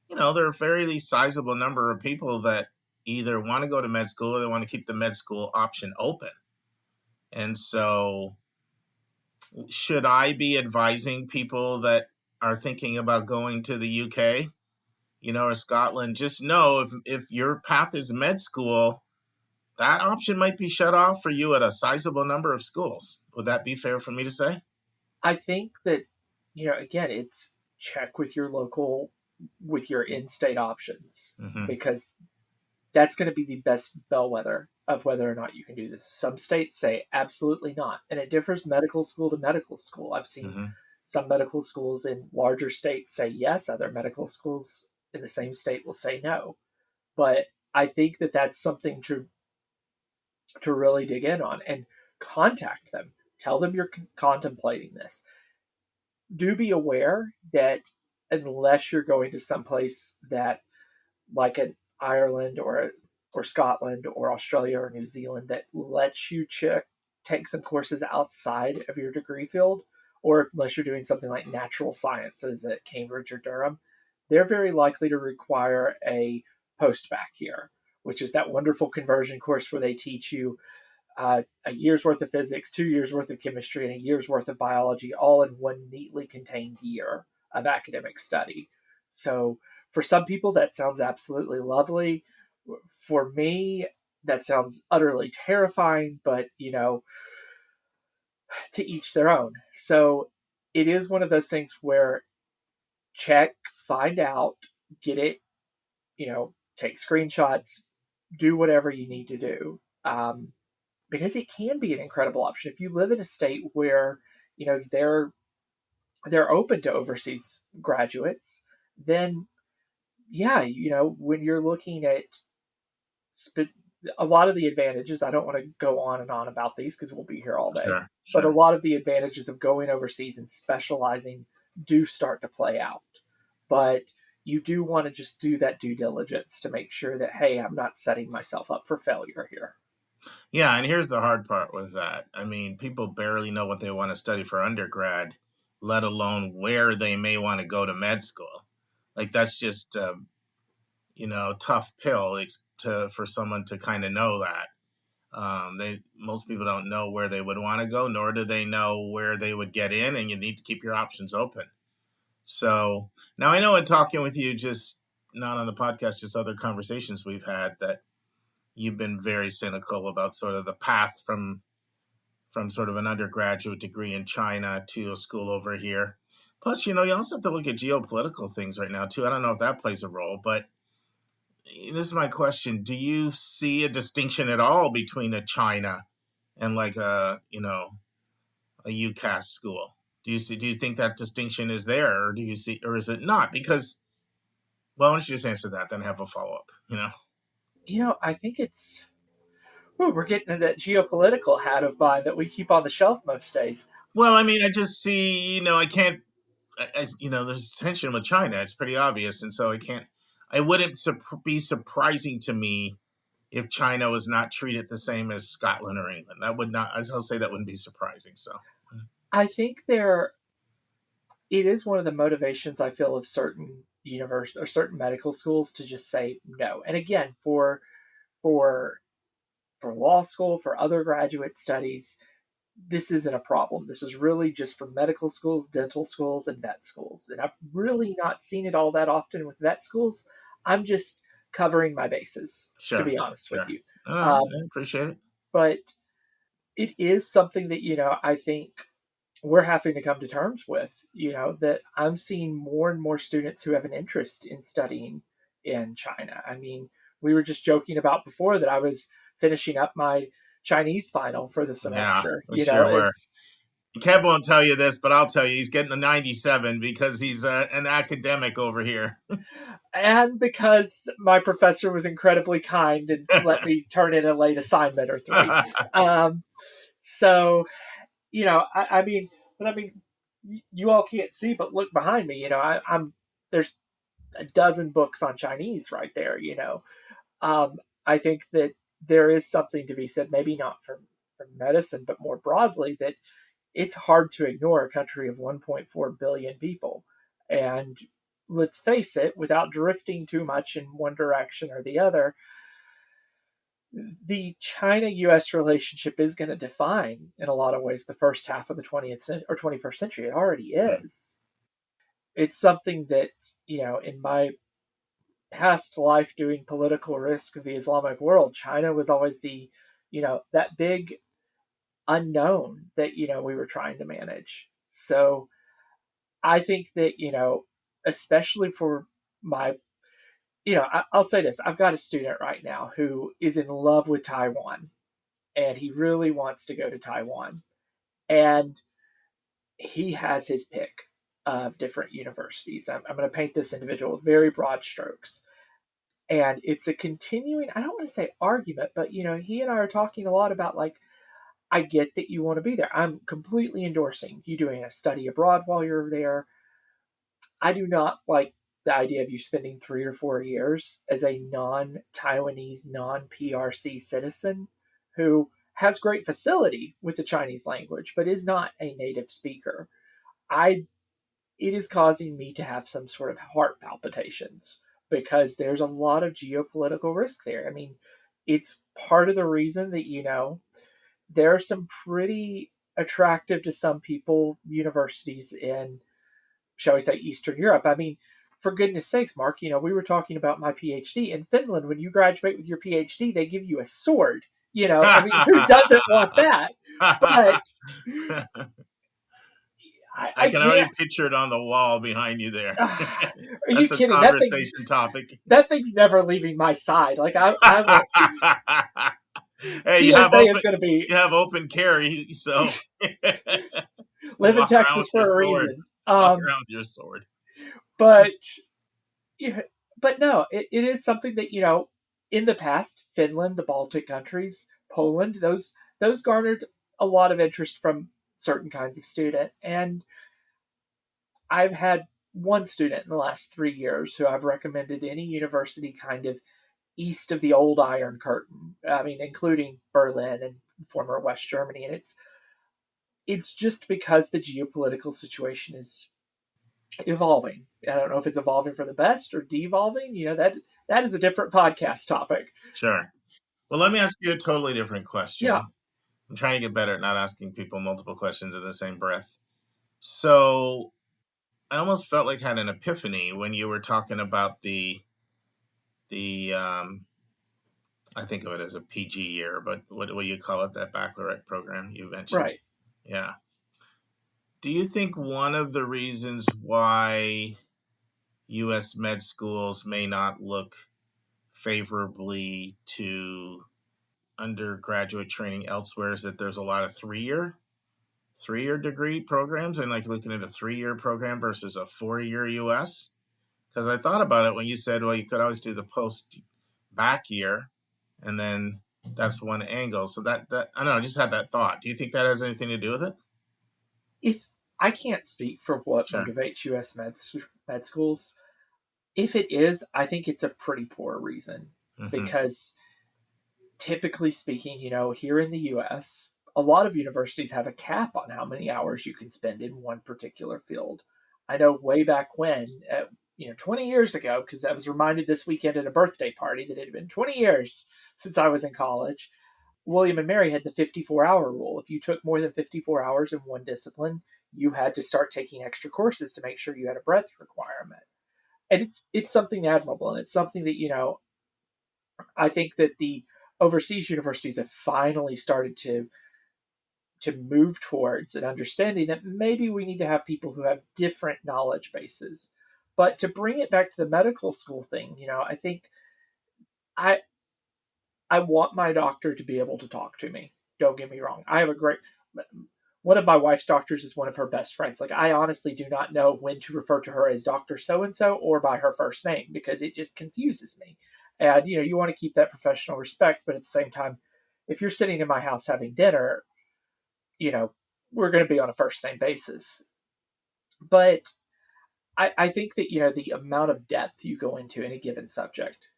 there are a fairly sizable number of people that either want to go to med school or they want to keep the med school option open. And so, should I be advising people that are thinking about going to the UK, or Scotland? Just know if your path is med school, that option might be shut off for you at a sizable number of schools. Would that be fair for me to say? I think that, again, it's check with your local, with your in-state options, because that's going to be the best bellwether of whether or not you can do this. Some states say absolutely not, and it differs medical school to medical school. I've seen some medical schools in larger states say yes, other medical schools in the same state will say no. But I think that that's something to really dig in on, and contact them. Tell them you're contemplating this. Do be aware that unless you're going to someplace that, like an Ireland or Scotland or Australia or New Zealand, that lets you take some courses outside of your degree field, or unless you're doing something like natural sciences at Cambridge or Durham, they're very likely to require a post-bac year, which is that wonderful conversion course where they teach you a year's worth of physics, 2 years worth of chemistry, and a year's worth of biology, all in one neatly contained year of academic study. So for some people, that sounds absolutely lovely. For me, that sounds utterly terrifying, but, to each their own. So it is one of those things where check, find out, get it, take screenshots, do whatever you need to do. Because it can be an incredible option. If you live in a state where, they're open to overseas graduates, then yeah, when you're looking at a lot of the advantages, I don't want to go on and on about these because we'll be here all day, Sure. But a lot of the advantages of going overseas and specializing do start to play out. But you do want to just do that due diligence to make sure that, hey, I'm not setting myself up for failure here. Yeah, and here's the hard part with that. I mean, people barely know what they want to study for undergrad, let alone where they may want to go to med school. Like, that's just tough pill for someone to kind of know that. Most people don't know where they would want to go, nor do they know where they would get in, and you need to keep your options open. So now I know in talking with you, just not on the podcast, just other conversations we've had, that you've been very cynical about sort of the path from sort of an undergraduate degree in China to a school over here. Plus, you also have to look at geopolitical things right now, too. I don't know if that plays a role, but this is my question. Do you see a distinction at all between a China and like a UCAS school? Do you think that distinction is there, or or is it not? Because, well, why don't you just answer that, then have a follow-up, I think it's, we're getting into that geopolitical hat of mine that we keep on the shelf most days. Well, I mean, I just see, I can't, there's tension with China. It's pretty obvious. And so it wouldn't be surprising to me if China was not treated the same as Scotland or England. That would not, I'll say that wouldn't be surprising. So I think it is one of the motivations I feel of certain universities or certain medical schools to just say no. And again, for law school, for other graduate studies, this isn't a problem. This is really just for medical schools, dental schools, and vet schools. And I've really not seen it all that often with vet schools. I'm just covering my bases, to be honest with you. I appreciate it. But it is something that, I think we're having to come to terms with, that I'm seeing more and more students who have an interest in studying in China. I mean, we were just joking about before that I was finishing up my Chinese final for the semester. Yeah, sure were. Kev won't tell you this, but I'll tell you, he's getting a 97 because he's an academic over here. And because my professor was incredibly kind and let me turn in a late assignment or 3. So, I mean, you all can't see, but look behind me. There's a dozen books on Chinese right there. I think that there is something to be said, maybe not for medicine, but more broadly, that it's hard to ignore a country of 1.4 billion people. And let's face it, without drifting too much in one direction or the other, the China-U.S. relationship is going to define, in a lot of ways, the first half of the 20th century or 21st century. It already is. It's something that, in my past life doing political risk of the Islamic world, China was always the, that big unknown that, we were trying to manage. So I think that, especially for my, I'll say this, I've got a student right now who is in love with Taiwan, and he really wants to go to Taiwan. And he has his pick of different universities. I'm going to paint this individual with very broad strokes. And it's a continuing, I don't want to say argument, but, he and I are talking a lot about, like, I get that you want to be there. I'm completely endorsing you doing a study abroad while you're there. I do not like the idea of you spending 3 or 4 years as a non-Taiwanese, non-PRC citizen who has great facility with the Chinese language, but is not a native speaker. It is causing me to have some sort of heart palpitations because there's a lot of geopolitical risk there. I mean, it's part of the reason that, there are some pretty attractive to some people universities in, shall we say, Eastern Europe. I mean, for goodness sakes, Mark, we were talking about my PhD. In Finland, when you graduate with your PhD, they give you a sword. I mean, who doesn't want that? But I can already picture it on the wall behind you there. Are you kidding? Conversation topic. That thing's never leaving my side. Like I hey, TSA is going to be. You have open carry, so live in Texas for a reason. Walk around with your sword. But no, it is something that in the past, Finland, the Baltic countries, Poland, those garnered a lot of interest from certain kinds of student. And I've had one student in the last 3 years who I've recommended any university kind of east of the old Iron Curtain. I mean, including Berlin and former West Germany. And it's just because the geopolitical situation is evolving. I don't know if it's evolving for the best or devolving. That is a different podcast topic. Sure. Well, let me ask you a totally different question. Yeah. I'm trying to get better at not asking people multiple questions in the same breath. So I almost felt like I had an epiphany when you were talking about the I think of it as a PG year, but what do you call it? That baccalaureate program you mentioned. Right. Yeah. Do you think one of the reasons why U.S. med schools may not look favorably to undergraduate training elsewhere is that there's a lot of three-year degree programs, and like looking at a 3-year program versus a 4-year U.S.? Because I thought about it when you said, well, you could always do the post back year, and then that's one angle. So that I don't know, I just had that thought. Do you think that has anything to do with it? If I can't speak for what Sure. motivates U.S. med schools, if it is, I think it's a pretty poor reason. Because typically speaking, here in the U.S., a lot of universities have a cap on how many hours you can spend in one particular field. I know way back when, 20 years ago, because I was reminded this weekend at a birthday party that it had been 20 years since I was in college, William and Mary had the 54-hour rule. If you took more than 54 hours in one discipline, you had to start taking extra courses to make sure you had a breadth requirement. And it's something admirable, and it's something that, I think that the overseas universities have finally started to move towards an understanding that maybe we need to have people who have different knowledge bases. But to bring it back to the medical school thing, I think I want my doctor to be able to talk to me. Don't get me wrong. I have one of my wife's doctors is one of her best friends. Like, I honestly do not know when to refer to her as Dr. So-and-so or by her first name, because it just confuses me. And, you want to keep that professional respect, but at the same time, if you're sitting in my house having dinner, we're going to be on a first name basis. But I think that, the amount of depth you go into in a given subject,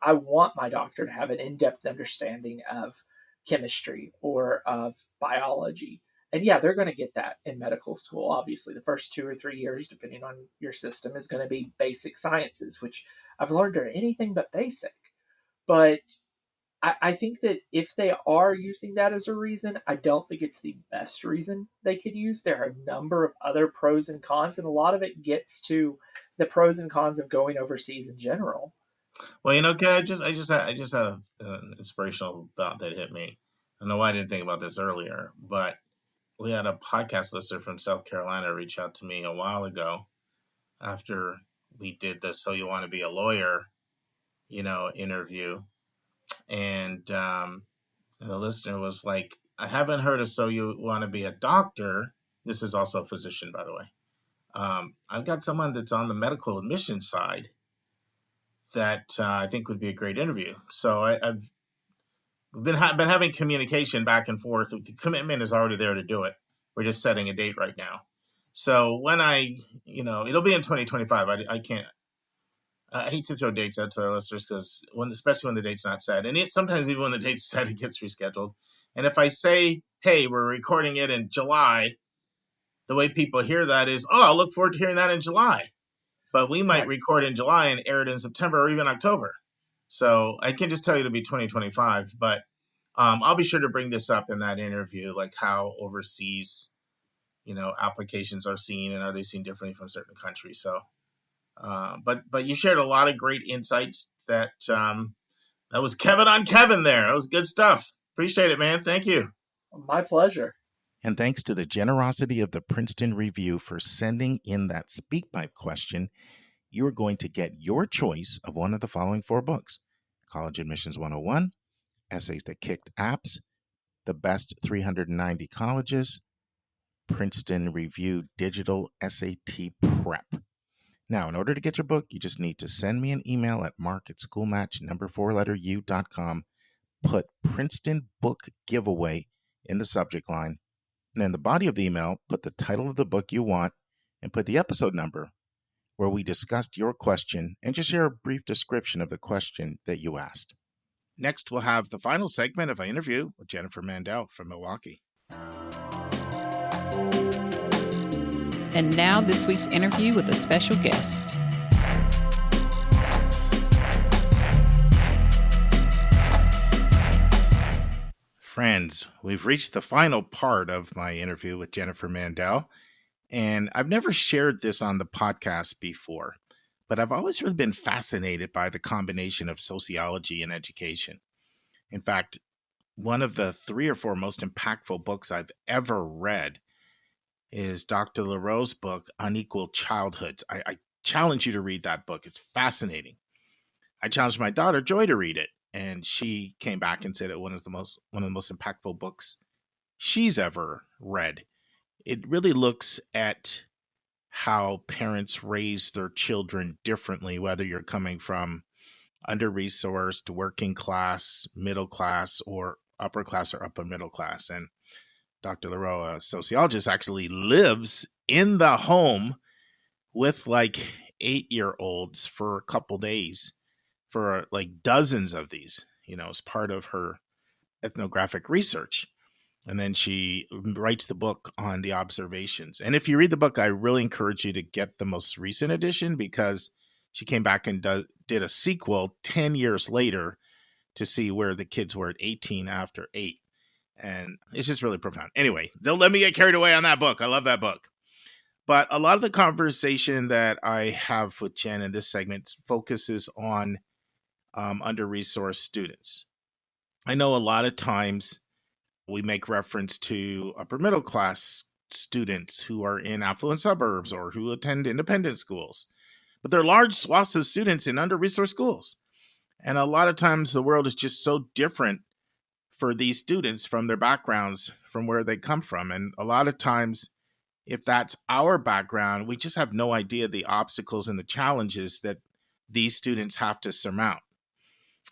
I want my doctor to have an in-depth understanding of chemistry or of biology. And yeah, they're going to get that in medical school. Obviously, the first 2 or 3 years, depending on your system, is going to be basic sciences, which I've learned are anything but basic. But I think that if they are using that as a reason, I don't think it's the best reason they could use. There are a number of other pros and cons, and a lot of it gets to the pros and cons of going overseas in general. Well, okay, I just had an inspirational thought that hit me. I don't know why I didn't think about this earlier, but we had a podcast listener from South Carolina reach out to me a while ago after we did the So You Want to Be a Lawyer, interview. And the listener was like, I haven't heard of So You Want to Be a Doctor. This is also a physician, by the way. I've got someone that's on the medical admission side that I think would be a great interview. So I've been having communication back and forth. The commitment is already there to do it. We're just setting a date right now. So when it'll be in 2025. I hate to throw dates out to our listeners because especially when the date's not set, and sometimes even when the date's set, it gets rescheduled. And if I say, hey, we're recording it in July, the way people hear that is, oh, I'll look forward to hearing that in July. But we might record in July and air it in September or even October. So I can just tell you it'll be 2025. But I'll be sure to bring this up in that interview, like how overseas, applications are seen, and are they seen differently from certain countries. So, but you shared a lot of great insights. That was Kevin on Kevin there. That was good stuff. Appreciate it, man. Thank you. My pleasure. And thanks to the generosity of the Princeton Review for sending in that SpeakPipe question, you are going to get your choice of one of the following 4 books: College Admissions 101, Essays That Kicked Apps, The Best 390 Colleges, Princeton Review Digital SAT Prep. Now, in order to get your book, you just need to send me an email at mark@schoolmatch4u.com, put Princeton Book Giveaway in the subject line, and in the body of the email, put the title of the book you want and put the episode number where we discussed your question, and just share a brief description of the question that you asked. Next, we'll have the final segment of our interview with Jennifer Mandel from Milwaukee. And now this week's interview with a special guest. Friends, we've reached the final part of my interview with Jennifer Mandel, and I've never shared this on the podcast before, but I've always really been fascinated by the combination of sociology and education. In fact, one of the 3 or 4 most impactful books I've ever read is Dr. LaRoe's book, Unequal Childhoods. I challenge you to read that book. It's fascinating. I challenged my daughter, Joy, to read it, and she came back and said it was one of the most impactful books she's ever read. It really looks at how parents raise their children differently, whether you're coming from under-resourced, working class, middle class, or upper class or upper middle class. And Dr. LaRoe, a sociologist, actually lives in the home with like 8-year-olds for a couple days for like dozens of these, as part of her ethnographic research. And then she writes the book on the observations. And if you read the book, I really encourage you to get the most recent edition, because she came back and did a sequel 10 years later to see where the kids were at 18 after 8. And it's just really profound. Anyway, don't let me get carried away on that book. I love that book. But a lot of the conversation that I have with Jen in this segment focuses on under-resourced students. I know a lot of times we make reference to upper middle class students who are in affluent suburbs or who attend independent schools. But there are large swaths of students in under-resourced schools. And a lot of times the world is just so different for these students from their backgrounds, from where they come from. And a lot of times, if that's our background, we just have no idea the obstacles and the challenges that these students have to surmount.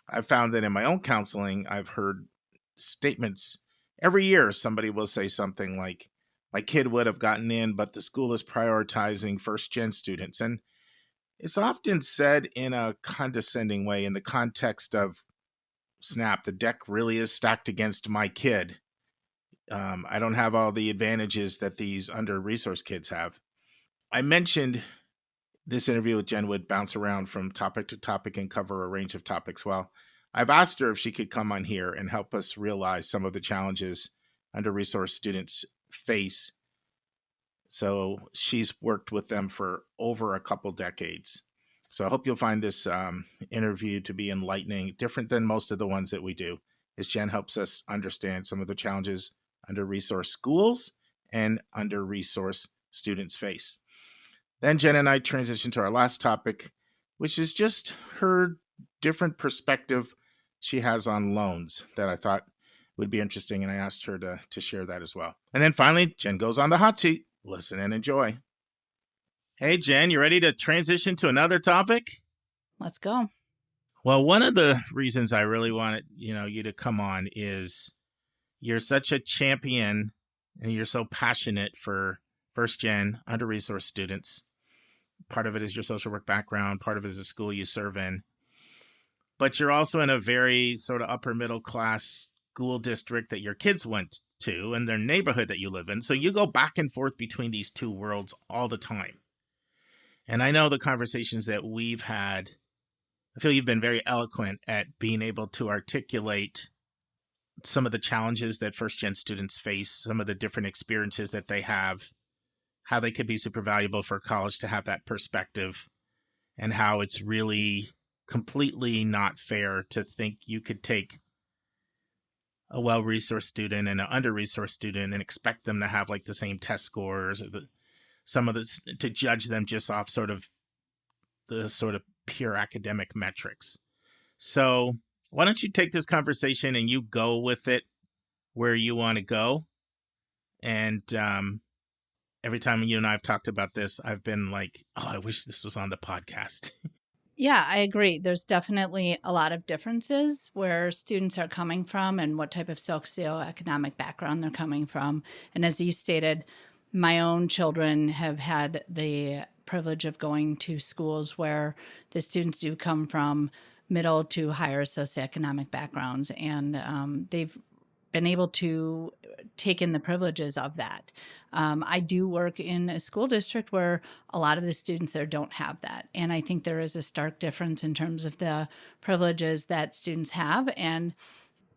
I've found that in my own counseling, I've heard statements every year. Somebody will say something like, my kid would have gotten in, but the school is prioritizing first-gen students. And it's often said in a condescending way, in the context of, snap, the deck really is stacked against my kid. I don't have all the advantages that these under-resourced kids have. I mentioned this interview with Jen would bounce around from topic to topic and cover a range of topics. Well, I've asked her if she could come on here and help us realize some of the challenges under-resourced students face. So she's worked with them for over a couple decades. So I hope you'll find this interview to be enlightening, different than most of the ones that we do, as Jen helps us understand some of the challenges under-resourced schools and under-resourced students face. Then Jen and I transitioned to our last topic, which is just her different perspective she has on loans that I thought would be interesting, and I asked her to share that as well. And then finally, Jen goes on the hot seat. Listen and enjoy. Hey, Jen, you ready to transition to another topic? Let's go. Well, one of the reasons I really wanted you to come on is you're such a champion and you're so passionate for first-gen under-resourced students. Part of it is your social work background. Part of it is the school you serve in. But you're also in a very sort of upper middle class school district that your kids went to and their neighborhood that you live in. So you go back and forth between these two worlds all the time. And I know the conversations that we've had, I feel you've been very eloquent at being able to articulate some of the challenges that first-gen students face, some of the different experiences that they have, how they could be super valuable for college to have that perspective, and how it's really completely not fair to think you could take a well-resourced student and an under-resourced student and expect them to have like the same test scores or to judge them just off sort of pure academic metrics. So why don't you take this conversation and you go with it where you want to go? And every time you and I have talked about this, I've been like, oh, I wish this was on the podcast. Yeah, I agree. There's definitely a lot of differences where students are coming from and what type of socioeconomic background they're coming from. And as you stated, my own children have had the privilege of going to schools where the students do come from middle to higher socioeconomic backgrounds, and they've been able to take in the privileges of that. I do work in a school district where a lot of the students there don't have that. And I think there is a stark difference in terms of the privileges that students have and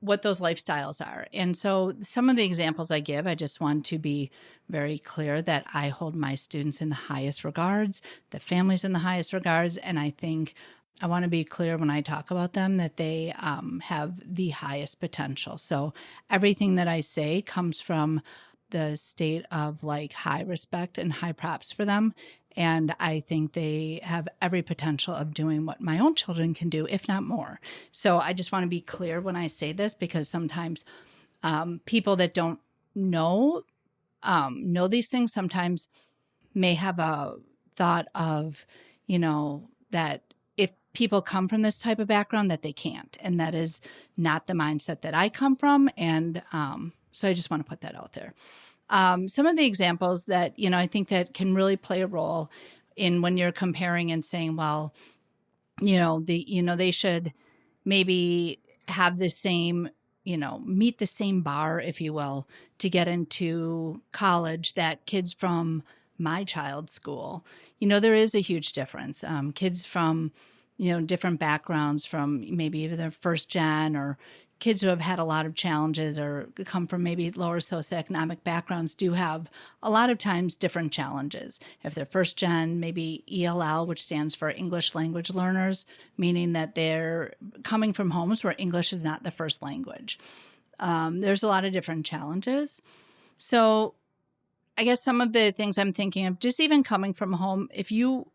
what those lifestyles are. And so some of the examples I give, I just want to be very clear that I hold my students in the highest regards, the families in the highest regards. And I think I want to be clear when I talk about them that they have the highest potential. So everything that I say comes from the state of like high respect and high props for them. And I think they have every potential of doing what my own children can do, if not more. So I just want to be clear when I say this, because sometimes people that don't know these things sometimes may have a thought of, that if people come from this type of background that they can't. And that is not the mindset that I come from. And so I just want to put that out there. Some of the examples that, I think that can really play a role in when you're comparing and saying, well, they should maybe have the same, meet the same bar, if you will, to get into college that kids from my child's school. There is a huge difference. Kids from, different backgrounds, from maybe they're first gen, or kids who have had a lot of challenges or come from maybe lower socioeconomic backgrounds do have a lot of times different challenges. If they're first gen, maybe ELL, which stands for English language learners, meaning that they're coming from homes where English is not the first language. There's a lot of different challenges. So I guess some of the things I'm thinking of, just even coming from home, if you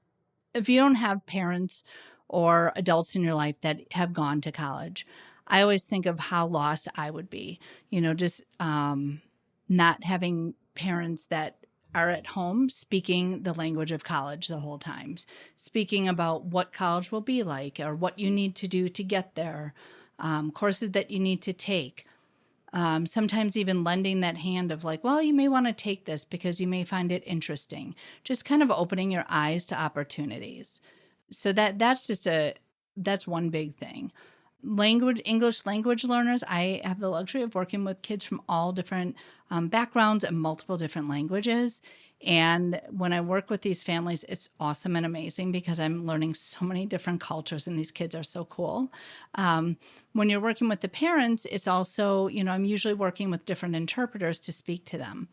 don't have parents or adults in your life that have gone to college, I always think of how lost I would be, just not having parents that are at home speaking the language of college the whole time, speaking about what college will be like or what you need to do to get there, courses that you need to take. Sometimes even lending that hand of like, well, you may want to take this because you may find it interesting. Just kind of opening your eyes to opportunities. So that's one big thing. English language learners, I have the luxury of working with kids from all different backgrounds and multiple different languages. And when I work with these families, it's awesome and amazing because I'm learning so many different cultures and these kids are so cool. When you're working with the parents, it's also, I'm usually working with different interpreters to speak to them.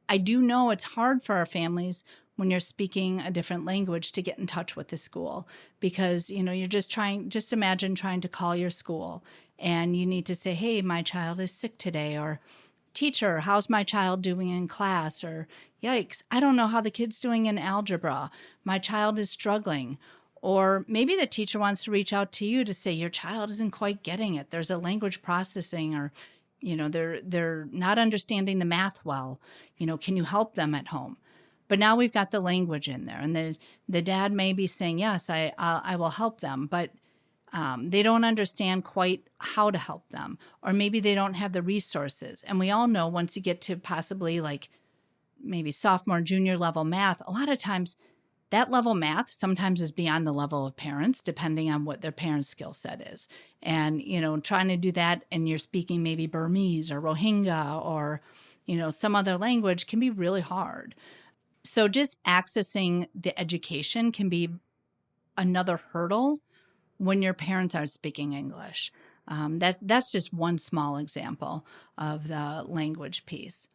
I do know it's hard for our families when you're speaking a different language to get in touch with the school because, you're just imagine trying to call your school and you need to say, hey, my child is sick today, or teacher, how's my child doing in class? Or yikes, I don't know how the kid's doing in algebra. My child is struggling. Or maybe the teacher wants to reach out to you to say your child isn't quite getting it. There's a language processing, or, they're not understanding the math well. Can you help them at home? But now we've got the language in there, and the dad may be saying, yes, I will help them, but they don't understand quite how to help them, or maybe they don't have the resources. And we all know once you get to possibly like maybe sophomore, junior level math, a lot of times that level math sometimes is beyond the level of parents, depending on what their parents' skill set is. And, trying to do that and you're speaking maybe Burmese or Rohingya or, some other language can be really hard. So just accessing the education can be another hurdle when your parents aren't speaking English. That's just one small example of the language piece.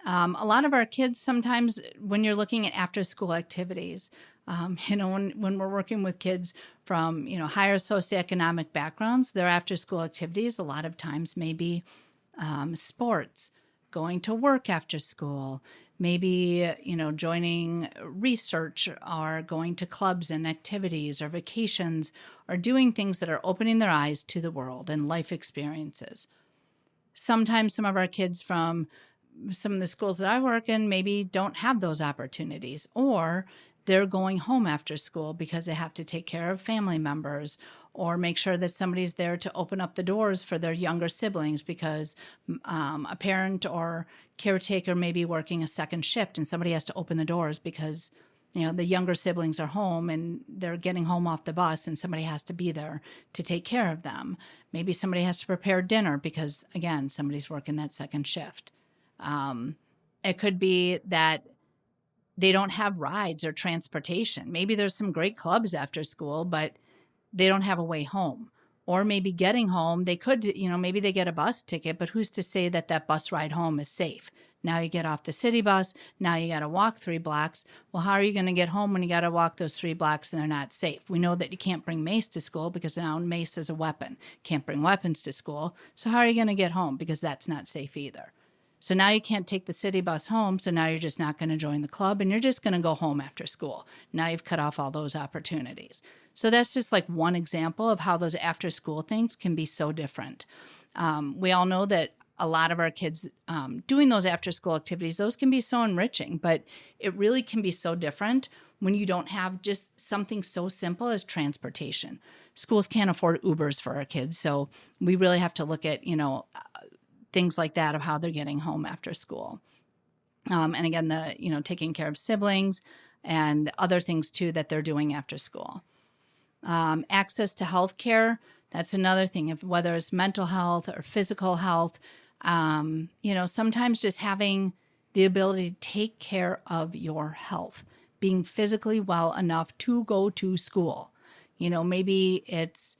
A lot of our kids sometimes, when you're looking at after-school activities, when we're working with kids from, higher socioeconomic backgrounds, their after-school activities a lot of times may be sports, going to work after school, maybe, joining research or going to clubs and activities or vacations or doing things that are opening their eyes to the world and life experiences. Sometimes some of our kids from some of the schools that I work in maybe don't have those opportunities, or they're going home after school because they have to take care of family members or make sure that somebody's there to open up the doors for their younger siblings because a parent or caretaker may be working a second shift and somebody has to open the doors because, the younger siblings are home and they're getting home off the bus and somebody has to be there to take care of them. Maybe somebody has to prepare dinner because, again, somebody's working that second shift. It could be that they don't have rides or transportation. Maybe there's some great clubs after school, but they don't have a way home. Or maybe getting home, they could, maybe they get a bus ticket, but who's to say that bus ride home is safe? Now you get off the city bus, now you got to walk 3 blocks. Well, how are you going to get home when you got to walk those 3 blocks and they're not safe? We know that you can't bring mace to school because now mace is a weapon. Can't bring weapons to school. So how are you going to get home? Because that's not safe either. So now you can't take the city bus home. So now you're just not going to join the club and you're just going to go home after school. Now you've cut off all those opportunities. So that's just like one example of how those after school things can be so different. We all know that a lot of our kids doing those after school activities, those can be so enriching, but it really can be so different when you don't have just something so simple as transportation. Schools can't afford Ubers for our kids. So we really have to look at, things like that of how they're getting home after school. And again, taking care of siblings and other things too that they're doing after school. Access to health care, that's another thing, whether it's mental health or physical health, sometimes just having the ability to take care of your health, being physically well enough to go to school. Maybe it's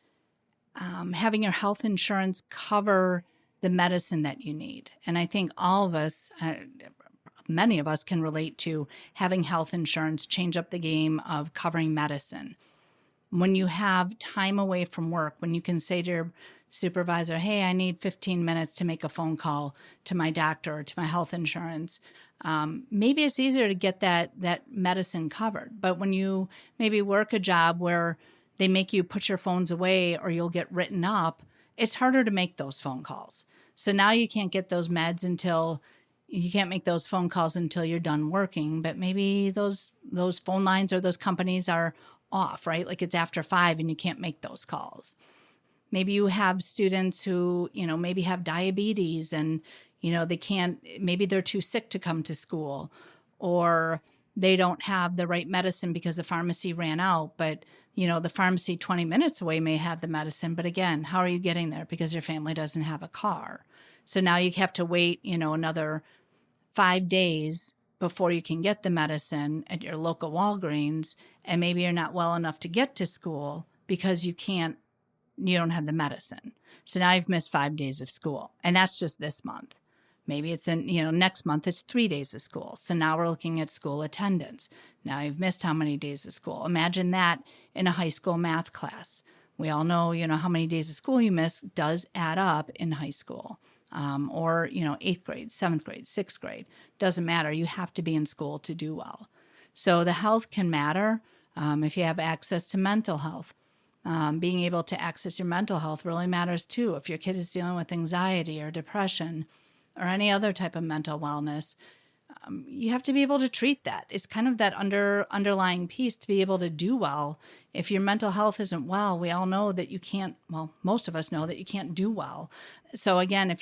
having your health insurance cover the medicine that you need. And I think all of us, many of us can relate to having health insurance change up the game of covering medicine. When you have time away from work, when you can say to your supervisor, hey, I need 15 minutes to make a phone call to my doctor or to my health insurance, maybe it's easier to get that medicine covered. But when you maybe work a job where they make you put your phones away or you'll get written up, it's harder to make those phone calls. So now you can't get those meds you can't make those phone calls until you're done working, but maybe those phone lines or those companies are off, right? Like it's after 5 and you can't make those calls. Maybe you have students who, maybe have diabetes and, maybe they're too sick to come to school, or they don't have the right medicine because the pharmacy ran out, but the pharmacy 20 minutes away may have the medicine. But again, how are you getting there? Because your family doesn't have a car. So now you have to wait, another 5 days before you can get the medicine at your local Walgreens. And maybe you're not well enough to get to school because you don't have the medicine. So now you've missed 5 days of school. And that's just this month. Maybe it's next month it's 3 days of school. So now we're looking at school attendance. Now you've missed how many days of school. Imagine that in a high school math class. We all know, how many days of school you miss does add up in high school. Or 8th grade, 7th grade, 6th grade. Doesn't matter. You have to be in school to do well. So the health can matter if you have access to mental health. Being able to access your mental health really matters too. If your kid is dealing with anxiety or depression or any other type of mental wellness, you have to be able to treat that. It's kind of that underlying piece to be able to do well. If your mental health isn't well, we all know that you can't, most of us know that you can't do well. So again,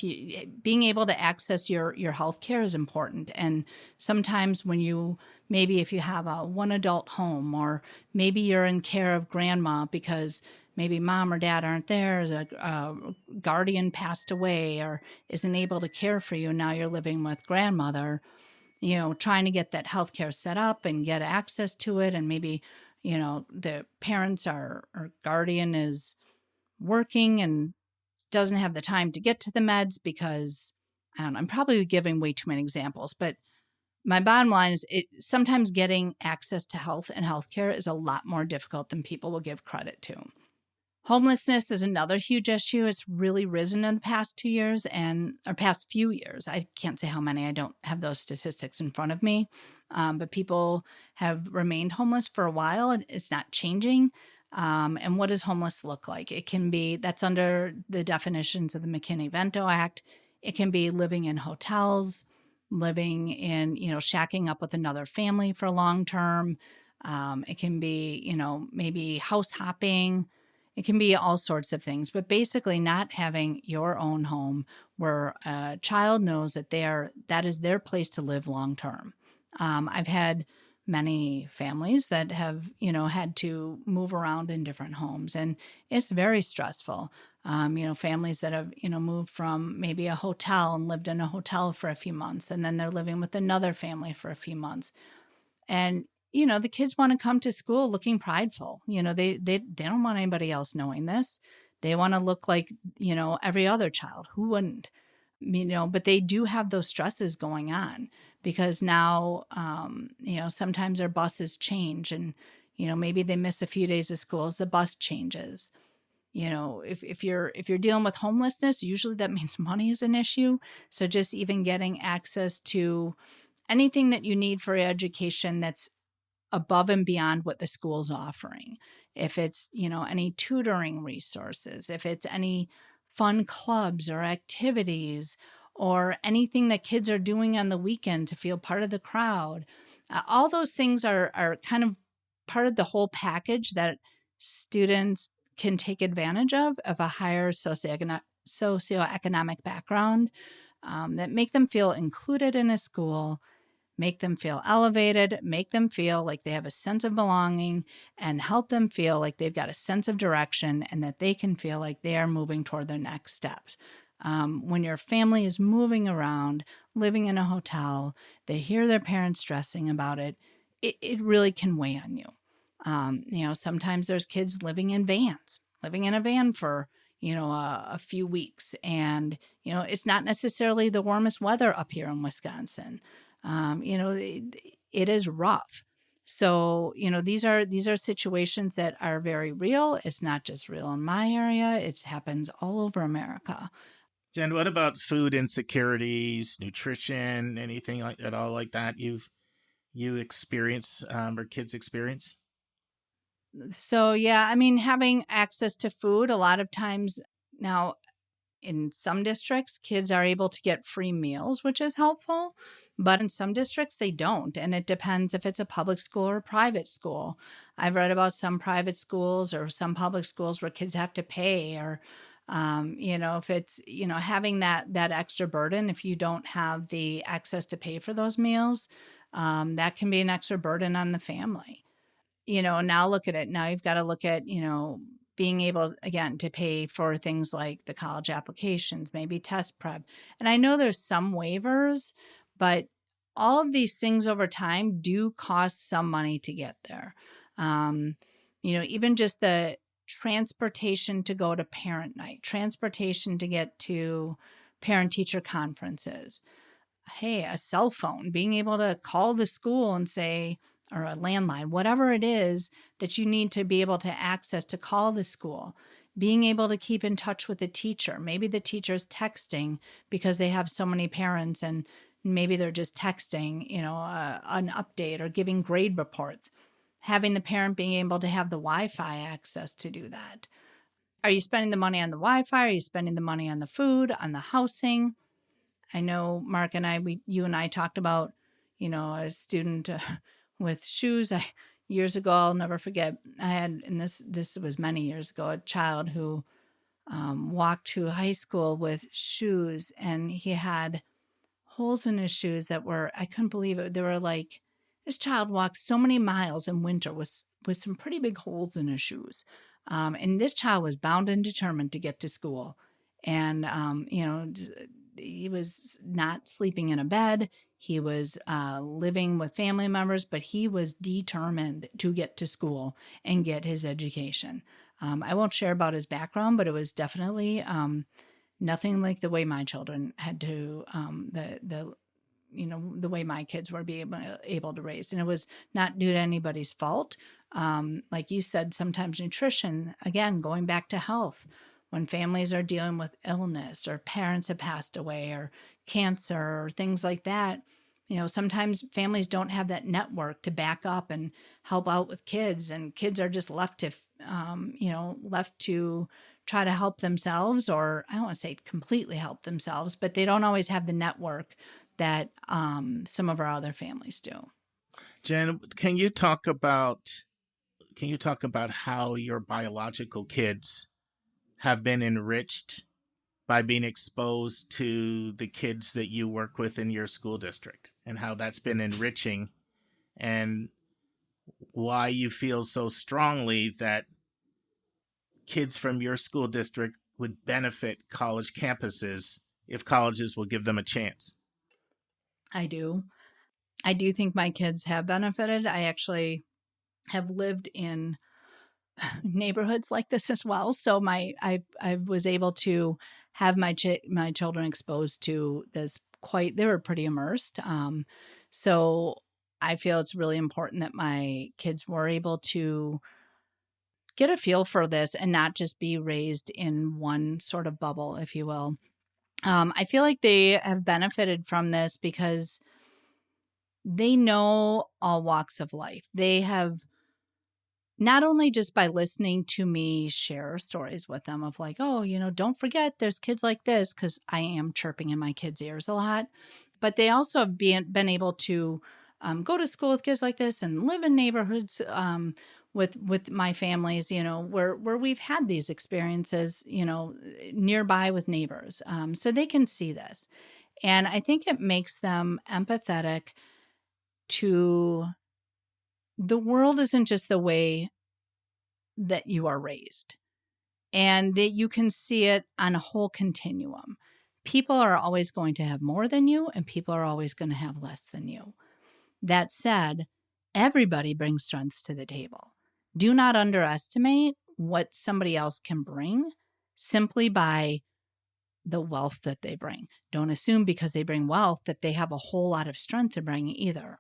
being able to access your health care is important. And sometimes if you have a one adult home, or maybe you're in care of grandma because maybe mom or dad aren't there, as a guardian passed away or isn't able to care for you, now you're living with grandmother, trying to get that healthcare set up and get access to it. And maybe, the parents or guardian is working and doesn't have the time to get to the meds because, I'm probably giving way too many examples, but my bottom line is sometimes getting access to health and healthcare is a lot more difficult than people will give credit to. Homelessness is another huge issue. It's really risen in the past 2 years or past few years. I can't say how many. I don't have those statistics in front of me. But people have remained homeless for a while, and it's not changing. And what does homeless look like? It can be, that's under the definitions of the McKinney-Vento Act. It can be living in hotels, living in, shacking up with another family for long term. It can be, maybe house hopping. It can be all sorts of things, but basically not having your own home where a child knows that that is their place to live long term. I've had many families that have, had to move around in different homes, and it's very stressful. Families that have, moved from maybe a hotel and lived in a hotel for a few months, and then they're living with another family for a few months. And the kids want to come to school looking prideful. They don't want anybody else knowing this. They want to look like, every other child. Who wouldn't? But they do have those stresses going on because now, sometimes their buses change and, maybe they miss a few days of school as the bus changes. if you're dealing with homelessness, usually that means money is an issue. So just even getting access to anything that you need for education that's above and beyond what the school's offering. If it's, any tutoring resources, if it's any fun clubs or activities or anything that kids are doing on the weekend to feel part of the crowd, all those things are kind of part of the whole package that students can take advantage of a higher socioeconomic background, that make them feel included in a school, make them feel elevated, make them feel like they have a sense of belonging, and help them feel like they've got a sense of direction and that they can feel like they are moving toward their next steps. When your family is moving around, living in a hotel, they hear their parents stressing about it, it really can weigh on you. Sometimes there's kids living in a van for, a few weeks. And, it's not necessarily the warmest weather up here in Wisconsin. It is rough. So, these are situations that are very real. It's not just real in my area. It happens all over America. Jen, what about food insecurities, nutrition, anything like at all like that you experience or kids experience? So, yeah, having access to food, a lot of times now in some districts, kids are able to get free meals, which is helpful. But in some districts, they don't. And it depends if it's a public school or a private school. I've read about some private schools or some public schools where kids have to pay, or, if it's, having that extra burden, if you don't have the access to pay for those meals, that can be an extra burden on the family. Now look at it. Now you've got to look at, being able, again, to pay for things like the college applications, maybe test prep. And I know there's some waivers, but all of these things over time do cost some money to get there. Even just the transportation to go to parent night, transportation to get to parent-teacher conferences. Hey, a cell phone, being able to call the school and say, or a landline, whatever it is that you need to be able to access to call the school, being able to keep in touch with the teacher. Maybe the teacher's texting because they have so many parents, and maybe they're just texting, an update or giving grade reports. Having the parent being able to have the Wi-Fi access to do that. Are you spending the money on the Wi-Fi? Are you spending the money on the food, on the housing? I know Mark and you and I talked about, a student with shoes. Years ago, I'll never forget, I had, and this was many years ago, a child who walked to high school with shoes, and he had holes in his shoes that were, I couldn't believe it. They were like, this child walked so many miles in winter with some pretty big holes in his shoes. And this child was bound and determined to get to school. And, he was not sleeping in a bed. He was living with family members, but he was determined to get to school and get his education. I won't share about his background, but it was definitely nothing like the way my children had to, the way my kids were able to raise. And it was not due to anybody's fault. Like you said, sometimes nutrition, again, going back to health, when families are dealing with illness or parents have passed away or cancer or things like that, sometimes families don't have that network to back up and help out with kids, and kids are just left to try to help themselves, or I don't want to say completely help themselves, but they don't always have the network that some of our other families do. Jen, can you talk about how your biological kids have been enriched by being exposed to the kids that you work with in your school district, and how that's been enriching, and why you feel so strongly that kids from your school district would benefit college campuses if colleges will give them a chance? I do think my kids have benefited. I actually have lived in neighborhoods like this as well. So I was able to have my children exposed to this they were pretty immersed. So I feel it's really important that my kids were able to get a feel for this and not just be raised in one sort of bubble, if you will. I feel like they have benefited from this because they know all walks of life. They have, not only just by listening to me share stories with them of like, oh, don't forget there's kids like this, because I am chirping in my kids' ears a lot, but they also have been able to go to school with kids like this and live in neighborhoods with my families, where we've had these experiences, nearby with neighbors. So they can see this. And I think it makes them empathetic to the world isn't just the way that you are raised, and that you can see it on a whole continuum. People are always going to have more than you, and people are always going to have less than you. That said, everybody brings strengths to the table. Do not underestimate what somebody else can bring simply by the wealth that they bring. Don't assume because they bring wealth that they have a whole lot of strength to bring either.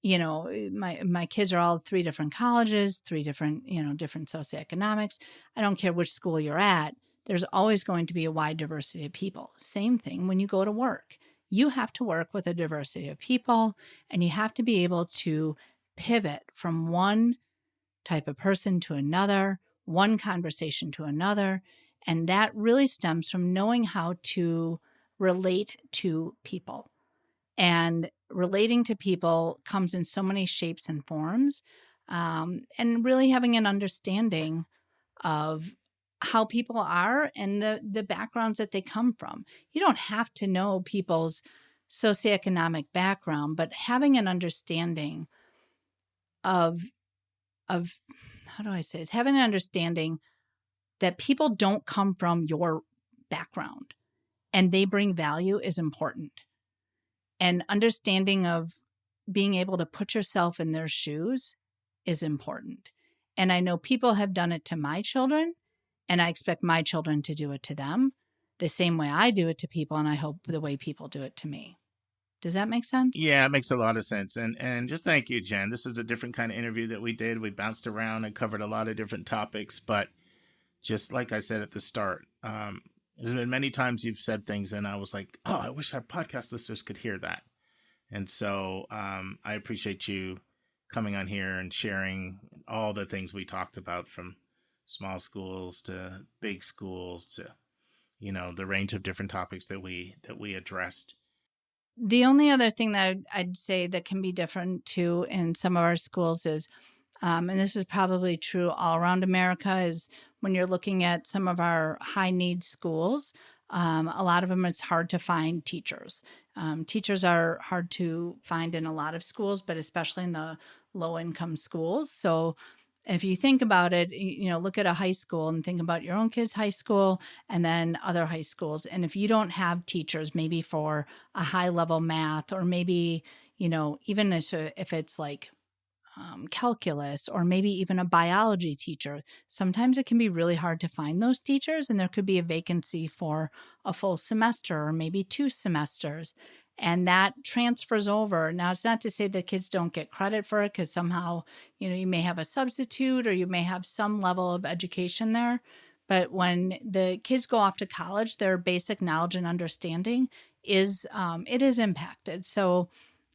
My kids are all 3 different colleges, 3 different, different socioeconomics. I don't care which school you're at. There's always going to be a wide diversity of people. Same thing when you go to work. You have to work with a diversity of people, and you have to be able to pivot from one type of person to another, one conversation to another. And that really stems from knowing how to relate to people. And relating to people comes in so many shapes and forms, and really having an understanding of how people are and the backgrounds that they come from. You don't have to know people's socioeconomic background, but having an understanding of how do I say this? Having an understanding that people don't come from your background and they bring value is important. And understanding of being able to put yourself in their shoes is important. And I know people have done it to my children, and I expect my children to do it to them the same way I do it to people, and I hope the way people do it to me. Does that make sense? Yeah, it makes a lot of sense. And just thank you, Jen. This is a different kind of interview that we did. We bounced around and covered a lot of different topics, but just like I said at the start, there's been many times you've said things and I was like, oh, I wish our podcast listeners could hear that. And so I appreciate you coming on here and sharing all the things we talked about, from small schools to big schools to, the range of different topics that we addressed. The only other thing that I'd say that can be different too in some of our schools is, and this is probably true all around America, is when you're looking at some of our high needs schools, a lot of them, it's hard to find teachers. Teachers are hard to find in a lot of schools, but especially in the low income schools. So if you think about it, look at a high school and think about your own kid's high school and then other high schools. And if you don't have teachers, maybe for a high level math, or maybe, even if it's like calculus, or maybe even a biology teacher, sometimes it can be really hard to find those teachers, and there could be a vacancy for a full semester or maybe 2 semesters. And that transfers over. Now, it's not to say that kids don't get credit for it, because somehow, you may have a substitute or you may have some level of education there. But when the kids go off to college, their basic knowledge and understanding is impacted. So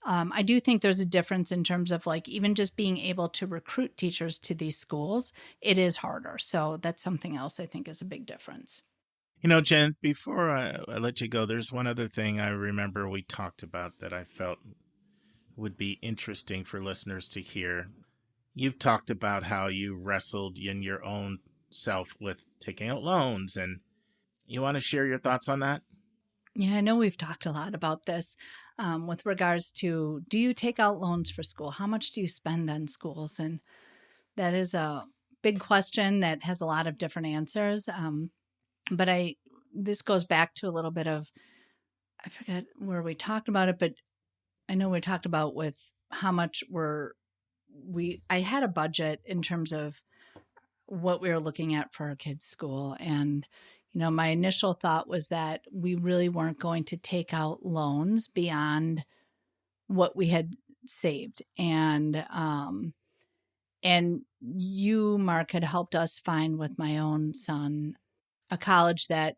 I do think there's a difference in terms of like even just being able to recruit teachers to these schools. It is harder. So that's something else I think is a big difference. Jen, before I let you go, there's one other thing I remember we talked about that I felt would be interesting for listeners to hear. You've talked about how you wrestled in your own self with taking out loans, and you want to share your thoughts on that? Yeah, I know we've talked a lot about this with regards to, do you take out loans for school? How much do you spend on schools? And that is a big question that has a lot of different answers. But this goes back to a little bit of, I forget where we talked about it, but I know we talked about with how much I had a budget in terms of what we were looking at for our kids' school. And, my initial thought was that we really weren't going to take out loans beyond what we had saved. And you, Mark, had helped us find with my own son a college that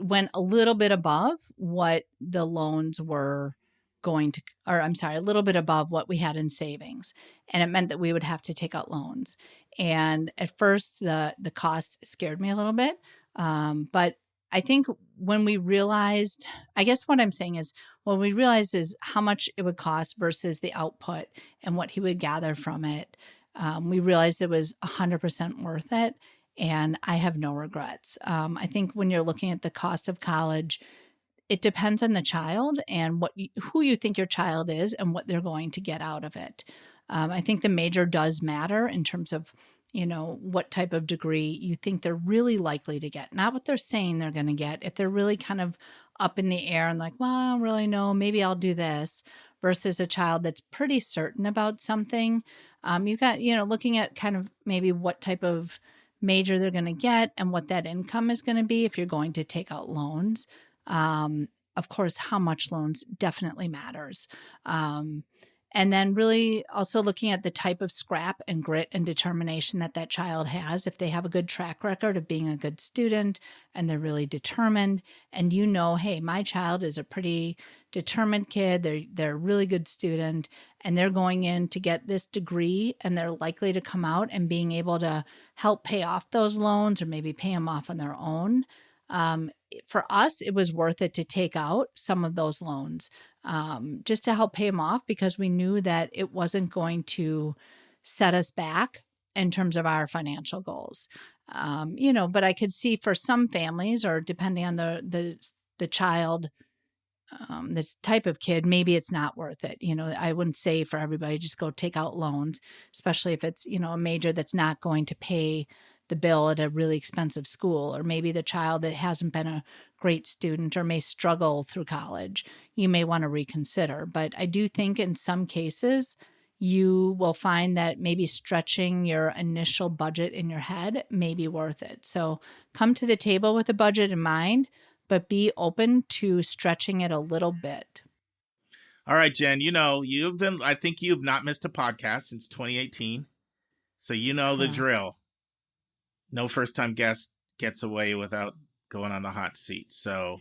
went a little bit above what the loans were going to, or I'm sorry, a little bit above what we had in savings. And it meant that we would have to take out loans. And at first, the cost scared me a little bit. But I think when we realized, I guess what I'm saying is, what we realized is how much it would cost versus the output and what he would gather from it. We realized it was 100% worth it. And I have no regrets. I think when you're looking at the cost of college, it depends on the child and who you think your child is and what they're going to get out of it. I think the major does matter in terms of, what type of degree you think they're really likely to get, not what they're saying they're going to get. If they're really kind of up in the air and like, well, I don't really know, maybe I'll do this, versus a child that's pretty certain about something. You got, looking at kind of maybe what type of major they're going to get and what that income is going to be if you're going to take out loans. Of course, how much loans definitely matters. And then really also looking at the type of scrap and grit and determination that child has. If they have a good track record of being a good student and they're really determined, and hey, my child is a pretty determined kid, they're a really good student, and they're going in to get this degree, and they're likely to come out and being able to help pay off those loans or maybe pay them off on their own. For us, it was worth it to take out some of those loans just to help pay them off, because we knew that it wasn't going to set us back in terms of our financial goals. But I could see for some families, or depending on the child, the type of kid, maybe it's not worth it. I wouldn't say for everybody, just go take out loans, especially if it's, a major that's not going to pay the bill at a really expensive school, or maybe the child that hasn't been a great student or may struggle through college. You may want to reconsider. But I do think in some cases, you will find that maybe stretching your initial budget in your head may be worth it. So come to the table with a budget in mind, but be open to stretching it a little bit. All right, Jen, I think you've not missed a podcast since 2018. So the drill. No first-time guest gets away without going on the hot seat. So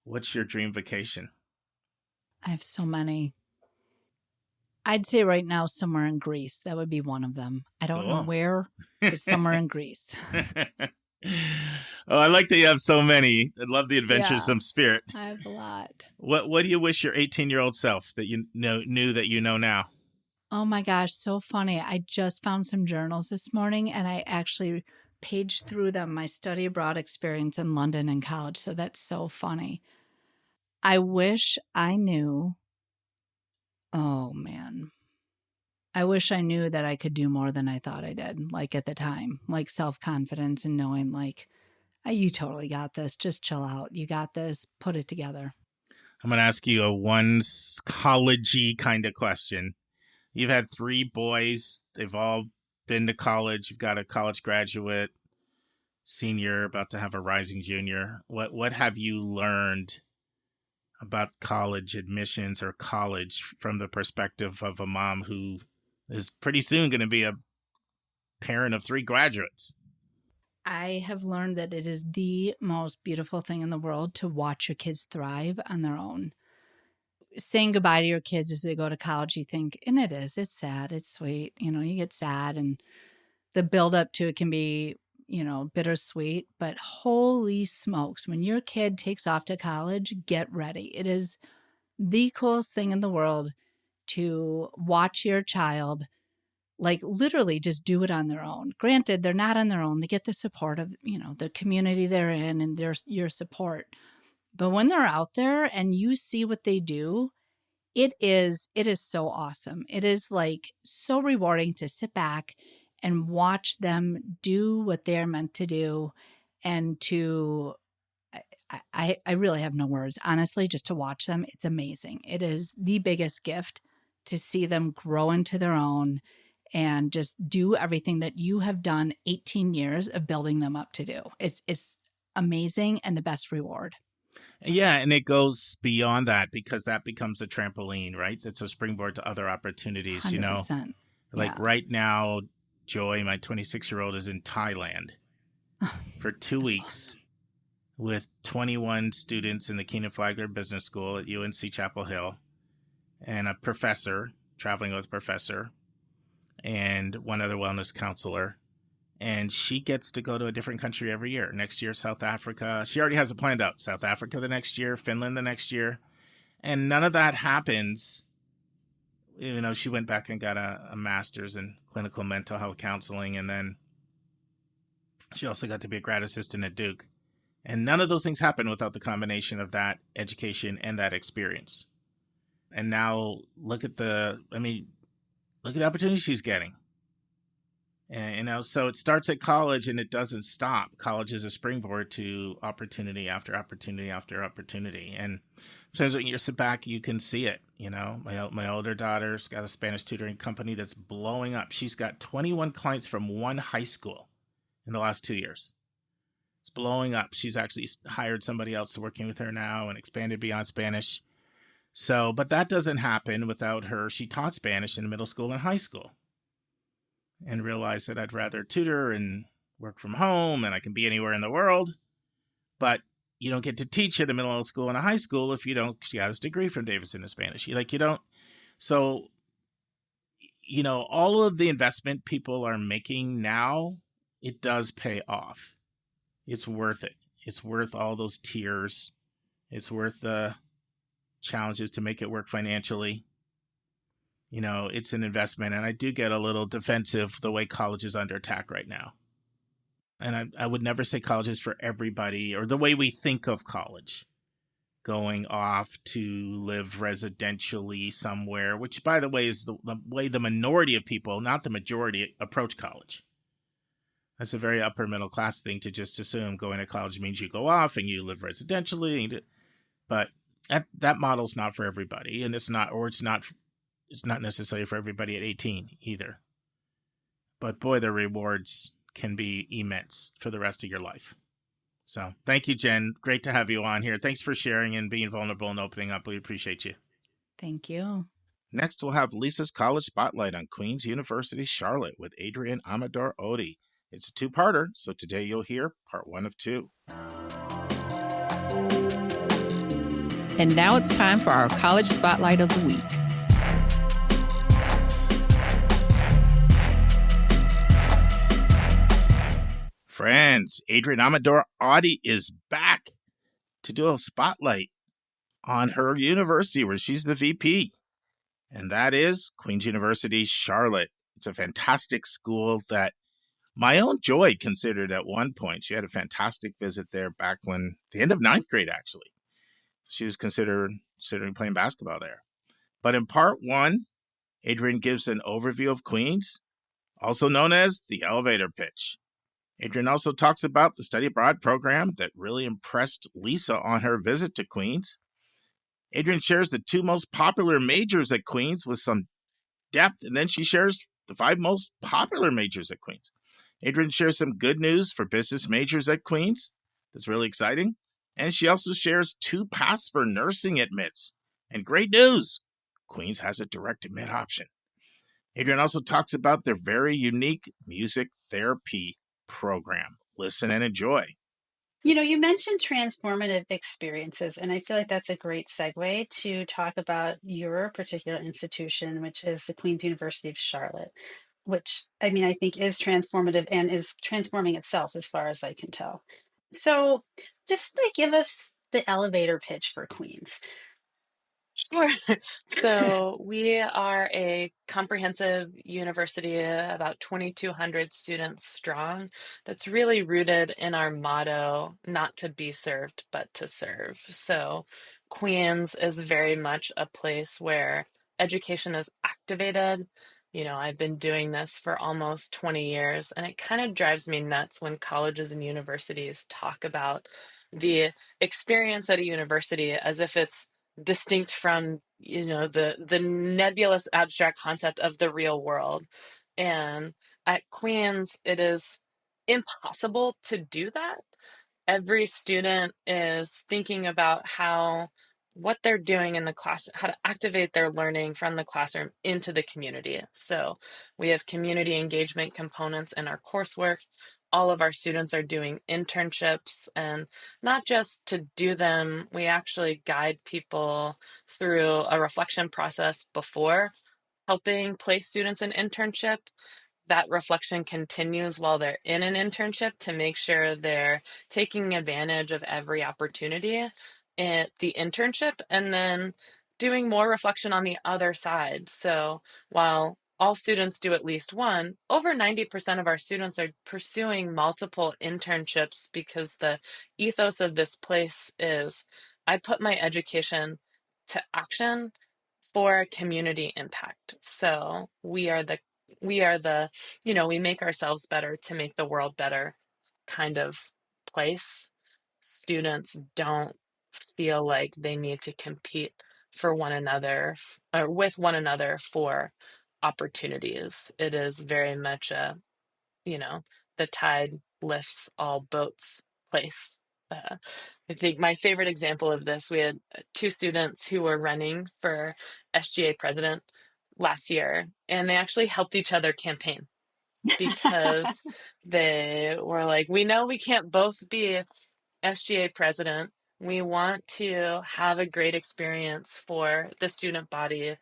what's your dream vacation? I have so many. I'd say right now somewhere in Greece. That would be one of them. I don't know where, but somewhere in Greece. Oh, I like that you have so many. I love the adventuresome spirit. I have a lot. What do you wish your 18-year-old self that you knew that you know now? Oh my gosh, so funny. I just found some journals this morning, and I actually paged through them, my study abroad experience in London and college. So that's so funny. I wish I knew. Oh man. I wish I knew that I could do more than I thought I did, like at the time, like self-confidence and knowing like, you totally got this. Just chill out. You got this. Put it together. I'm going to ask you a one college-y kind of question. You've had 3 boys. They've all been to college. You've got a college graduate, senior, about to have a rising junior. What have you learned about college admissions or college from the perspective of a mom who is pretty soon going to be a parent of 3 graduates? I have learned that it is the most beautiful thing in the world to watch your kids thrive on their own. Saying goodbye to your kids as they go to college, you think, and it's sad, it's sweet. You get sad, and the build up to it can be, bittersweet, but holy smokes, when your kid takes off to college, get ready. It is the coolest thing in the world to watch your child, like literally just do it on their own. Granted, they're not on their own. They get the support of, the community they're in and your support. But when they're out there and you see what they do, it is so awesome. It is like so rewarding to sit back and watch them do what they're meant to do, and I really have no words, honestly, just to watch them. It's amazing. It is the biggest gift to see them grow into their own and just do everything that you have done 18 years of building them up to do. It's amazing and the best reward. Yeah, and it goes beyond that, because that becomes a trampoline, right? That's a springboard to other opportunities, 100%. Like right now, Joy, my 26-year-old, is in Thailand for 2 weeks with 21 students in the Keenan Flagler Business School at UNC Chapel Hill, and a professor, traveling with a professor, and one other wellness counselor. And she gets to go to a different country every year. Next year, South Africa. She already has it planned out. South Africa the next year, Finland the next year. And none of that happens. You know, she went back and got a master's in clinical mental health counseling. And then she also got to be a grad assistant at Duke. And none of those things happen without the combination of that education and that experience. And now look at the opportunity she's getting. And, you know, so it starts at college and it doesn't stop. College is a springboard to opportunity after opportunity after opportunity. And sometimes when you sit back, you can see it. You know, my older daughter's got a Spanish tutoring company that's blowing up. She's got 21 clients from one high school in the last 2 years. It's blowing up. She's actually hired somebody else working with her now and expanded beyond Spanish. So, but that doesn't happen without her. She taught Spanish in middle school and high school, and realized that I'd rather tutor and work from home and I can be anywhere in the world. But you don't get to teach at a middle school and a high school if you don't. She got his degree from Davidson in Spanish. You don't. So, you know, all of the investment people are making now, it does pay off. It's worth it. It's worth all those tears. It's worth the challenges to make it work financially. You know, it's an investment, and I do get a little defensive the way college is under attack right now. And I would never say college is for everybody, or the way we think of college, going off to live residentially somewhere, which, by the way, is the way the minority of people, not the majority, approach college. That's a very upper middle class thing to just assume going to college means you go off and you live residentially. But that model's not for everybody, and it's not necessarily for everybody at 18 either. But boy, the rewards can be immense for the rest of your life. So thank you, Jen. Great to have you on here. Thanks for sharing and being vulnerable and opening up. We appreciate you. Thank you. Next, we'll have Lisa's College Spotlight on Queen's University Charlotte with Adrienne Amador-Oddi. It's a two-parter, so today you'll hear part 1 of 2. And now it's time for our College Spotlight of the Week. Friends, Adrienne Amador-Oddi is back to do a spotlight on her university where she's the VP, and that is Queen's University Charlotte. It's a fantastic school that my own Joy considered at one point. She had a fantastic visit there back when, the end of 9th grade, actually. She was considering playing basketball there. But in part 1, Adrienne gives an overview of Queen's, also known as the elevator pitch. Adrienne also talks about the study abroad program that really impressed Lisa on her visit to Queen's. Adrienne shares the 2 most popular majors at Queen's with some depth, and then she shares the 5 most popular majors at Queen's. Adrienne shares some good news for business majors at Queen's. That's really exciting. And she also shares 2 paths for nursing admits. And great news, Queen's has a direct admit option. Adrienne also talks about their very unique music therapy program. Listen and enjoy. You know, you mentioned transformative experiences, and I feel like that's a great segue to talk about your particular institution, which is the Queen's University of Charlotte, which I mean, I think is transformative and is transforming itself as far as I can tell. So just like give us the elevator pitch for Queen's. Sure. So we are a comprehensive university, about 2,200 students strong, that's really rooted in our motto, not to be served, but to serve. So Queens is very much a place where education is activated. You know, I've been doing this for almost 20 years, and it kind of drives me nuts when colleges and universities talk about the experience at a university as if it's distinct from, you know, the nebulous abstract concept of the real world. And at Queen's, it is impossible to do that. Every student is thinking about how what they're doing in the class, how to activate their learning from the classroom into the community. So we have community engagement components in our coursework. All of our students are doing internships, and not just to do them, we actually guide people through a reflection process before helping place students in internship. That reflection continues while they're in an internship to make sure they're taking advantage of every opportunity at the internship, and then doing more reflection on the other side. So while all students do at least one, over 90% of our students are pursuing multiple internships because the ethos of this place is I put my education to action for community impact. So we are the we make ourselves better to make the world better kind of place. Students don't feel like they need to compete for one another or with one another for opportunities. It is very much a, you know, the tide lifts all boats place. Uh, I think my favorite example of this, we had two students who were running for SGA president last year, and they actually helped each other campaign because they were like, we know we can't both be SGA president. We want to have a great experience for the student body,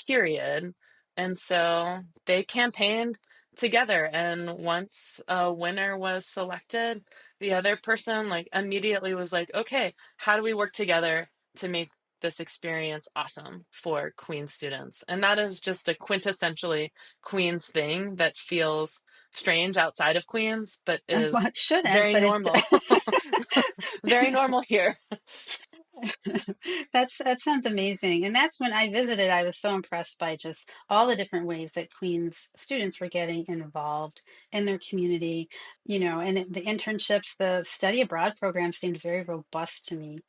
period. And so they campaigned together. And once a winner was selected, the other person like immediately was like, okay, how do we work together to make this experience awesome for Queen's students? And that is just a quintessentially Queen's thing that feels strange outside of Queen's, but Well, is it shouldn't, very but it normal. Very normal here. that sounds amazing. And that's when I visited, I was so impressed by just all the different ways that Queens students were getting involved in their community, and the internships, the study abroad program seemed very robust to me.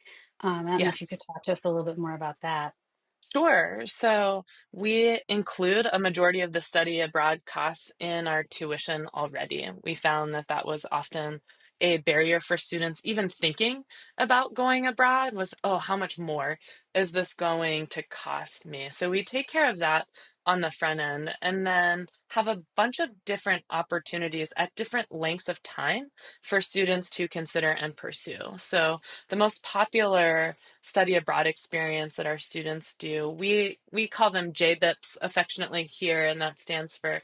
I don't know if you could Yes. talk to us a little bit more about that. Sure. So we include a majority of the study abroad costs in our tuition already. We found that that was often a barrier for students even thinking about going abroad was, oh, how much more is this going to cost me? So we take care of that on the front end and then have a bunch of different opportunities at different lengths of time for students to consider and pursue. So the most popular study abroad experience that our students do. We call them JBIPs affectionately here, and that stands for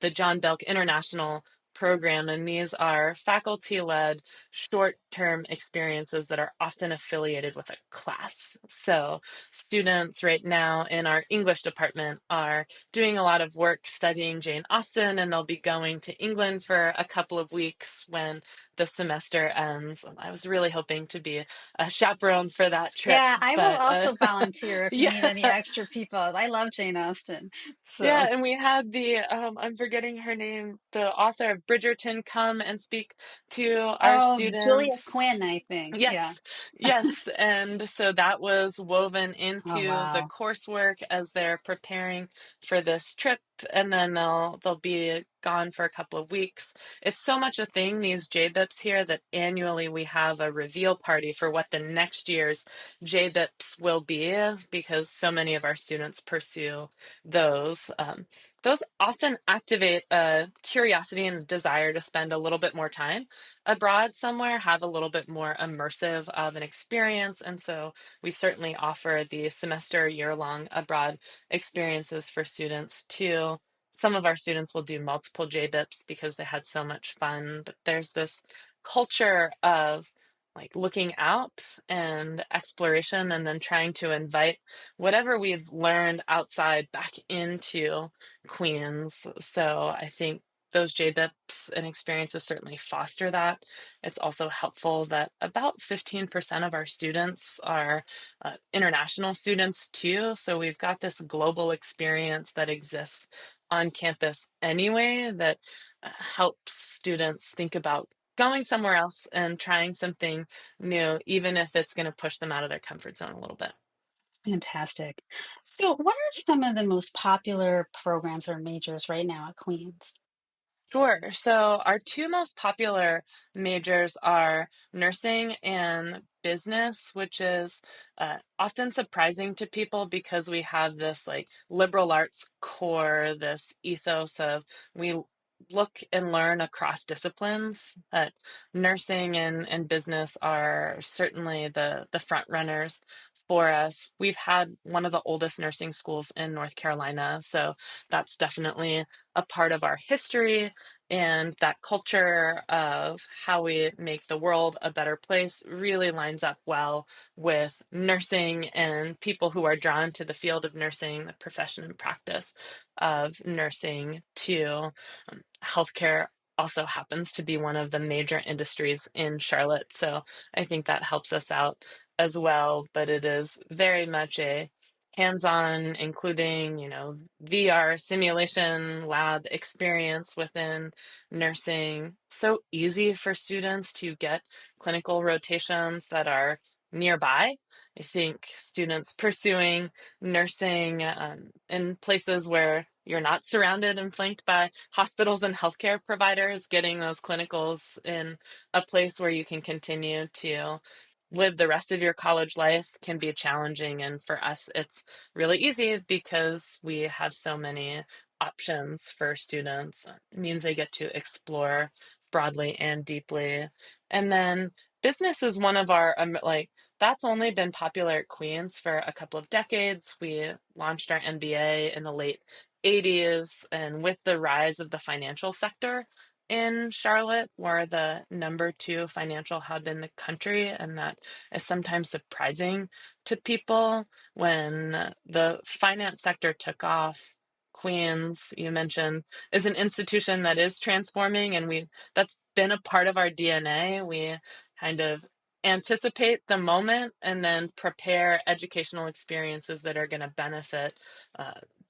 the John Belk International Program. And these are faculty-led short-term experiences that are often affiliated with a class. So students right now in our English department are doing a lot of work studying Jane Austen, and they'll be going to England for a couple of weeks when the semester ends. I was really hoping to be a chaperone for that trip. Yeah, I will But also volunteer if you need yeah, any extra people. I love Jane Austen. So, yeah, and we had the I'm forgetting her name, the author of Bridgerton come and speak to our oh, Julia students. Quinn, I think. Yeah. Yes, yes. And so that was woven Oh, into the wow. coursework as they're preparing for this trip. And then they'll be gone for a couple of weeks. It's so much a thing, these JBIPs here, that annually we have a reveal party for what the next year's JBIPs will be because so many of our students pursue those. Those often activate a curiosity and a desire to spend a little bit more time abroad somewhere, have a little bit more immersive of an experience. And so we certainly offer the semester year-long abroad experiences for students too. Some of our students will do multiple JBIPs because they had so much fun, but there's this culture of like looking out and exploration and then trying to invite whatever we've learned outside back into Queens. So I think those JBIPs and experiences certainly foster that. It's also helpful that about 15% of our students are international students too. So we've got this global experience that exists on campus anyway that helps students think about going somewhere else and trying something new, even if it's going to push them out of their comfort zone a little bit. Fantastic. So, what are some of the most popular programs or majors right now at Queens? Sure. So our two most popular majors are nursing and business, which is often surprising to people because we have this like liberal arts core, this ethos of we look and learn across disciplines. But nursing and business are certainly the front runners for us. We've had one of the oldest nursing schools in North Carolina, so that's definitely a part of our history, and that culture of how we make the world a better place really lines up well with nursing and people who are drawn to the field of nursing, the profession and practice of nursing too. Healthcare also happens to be one of the major industries in Charlotte, so I think that helps us out as well. But it is very much a hands-on, including, VR simulation lab experience within nursing. So easy for students to get clinical rotations that are nearby. I think students pursuing nursing in places where you're not surrounded and flanked by hospitals and healthcare providers, getting those clinicals in a place where you can continue to live the rest of your college life can be challenging. And for us, it's really easy because we have so many options for students. It means they get to explore broadly and deeply. And then business is one of our, that's only been popular at Queens for a couple of decades. We launched our MBA in the late 80s, and with the rise of the financial sector in Charlotte, we're the #2 financial hub in the country, and that is sometimes surprising to people. When the finance sector took off, Queens, you mentioned, is an institution that is transforming, and that's been a part of our DNA. We kind of anticipate the moment and then prepare educational experiences that are going to benefit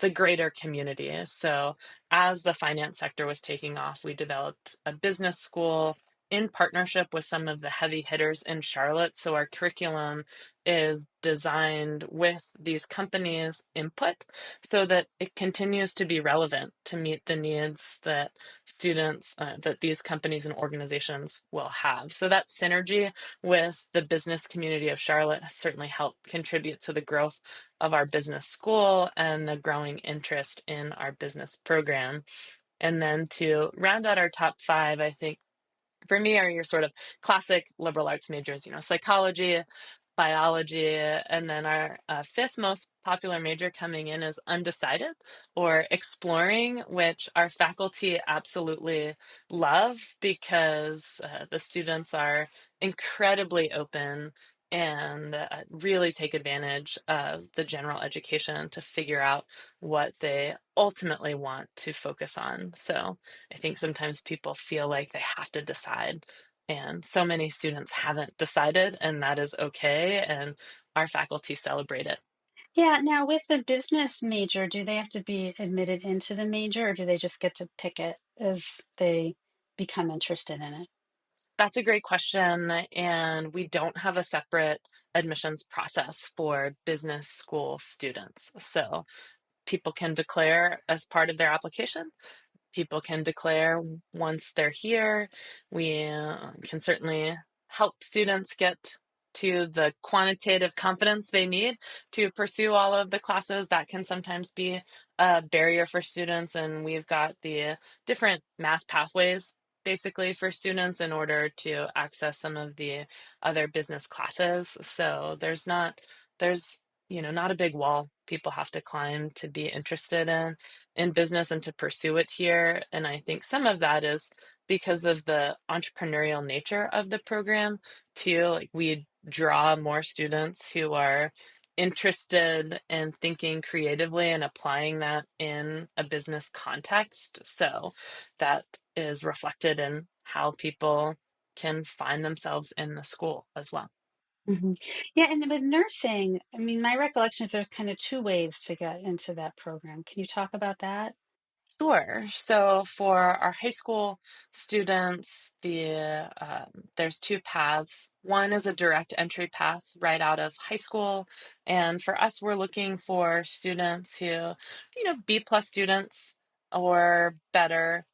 the greater community. So as the finance sector was taking off, we developed a business school in partnership with some of the heavy hitters in Charlotte. So our curriculum is designed with these companies' input so that it continues to be relevant to meet the needs that students, that these companies and organizations will have. So that synergy with the business community of Charlotte has certainly helped contribute to the growth of our business school and the growing interest in our business program. And then to round out our top 5, I think for me are your sort of classic liberal arts majors, psychology, biology, and then our 5th most popular major coming in is undecided or exploring, which our faculty absolutely love because the students are incredibly open and really take advantage of the general education to figure out what they ultimately want to focus on. So I think sometimes people feel like they have to decide, and so many students haven't decided, and that is okay. And our faculty celebrate it. Yeah, now with the business major, do they have to be admitted into the major or do they just get to pick it as they become interested in it? That's a great question. And we don't have a separate admissions process for business school students. So people can declare as part of their application. People can declare once they're here. We can certainly help students get to the quantitative confidence they need to pursue all of the classes. That can sometimes be a barrier for students, and we've got the different math pathways basically for students in order to access some of the other business classes. So there's not a big wall people have to climb to be interested in business and to pursue it here. And I think some of that is because of the entrepreneurial nature of the program too. Like we draw more students who are interested in thinking creatively and applying that in a business context. So that is reflected in how people can find themselves in the school as well. Mhm. Yeah, and with nursing, I mean, my recollection is there's kind of two ways to get into that program. Can you talk about that? Sure. So for our high school students, there's 2 paths. One is a direct entry path right out of high school, and for us, we're looking for students who, B plus students or better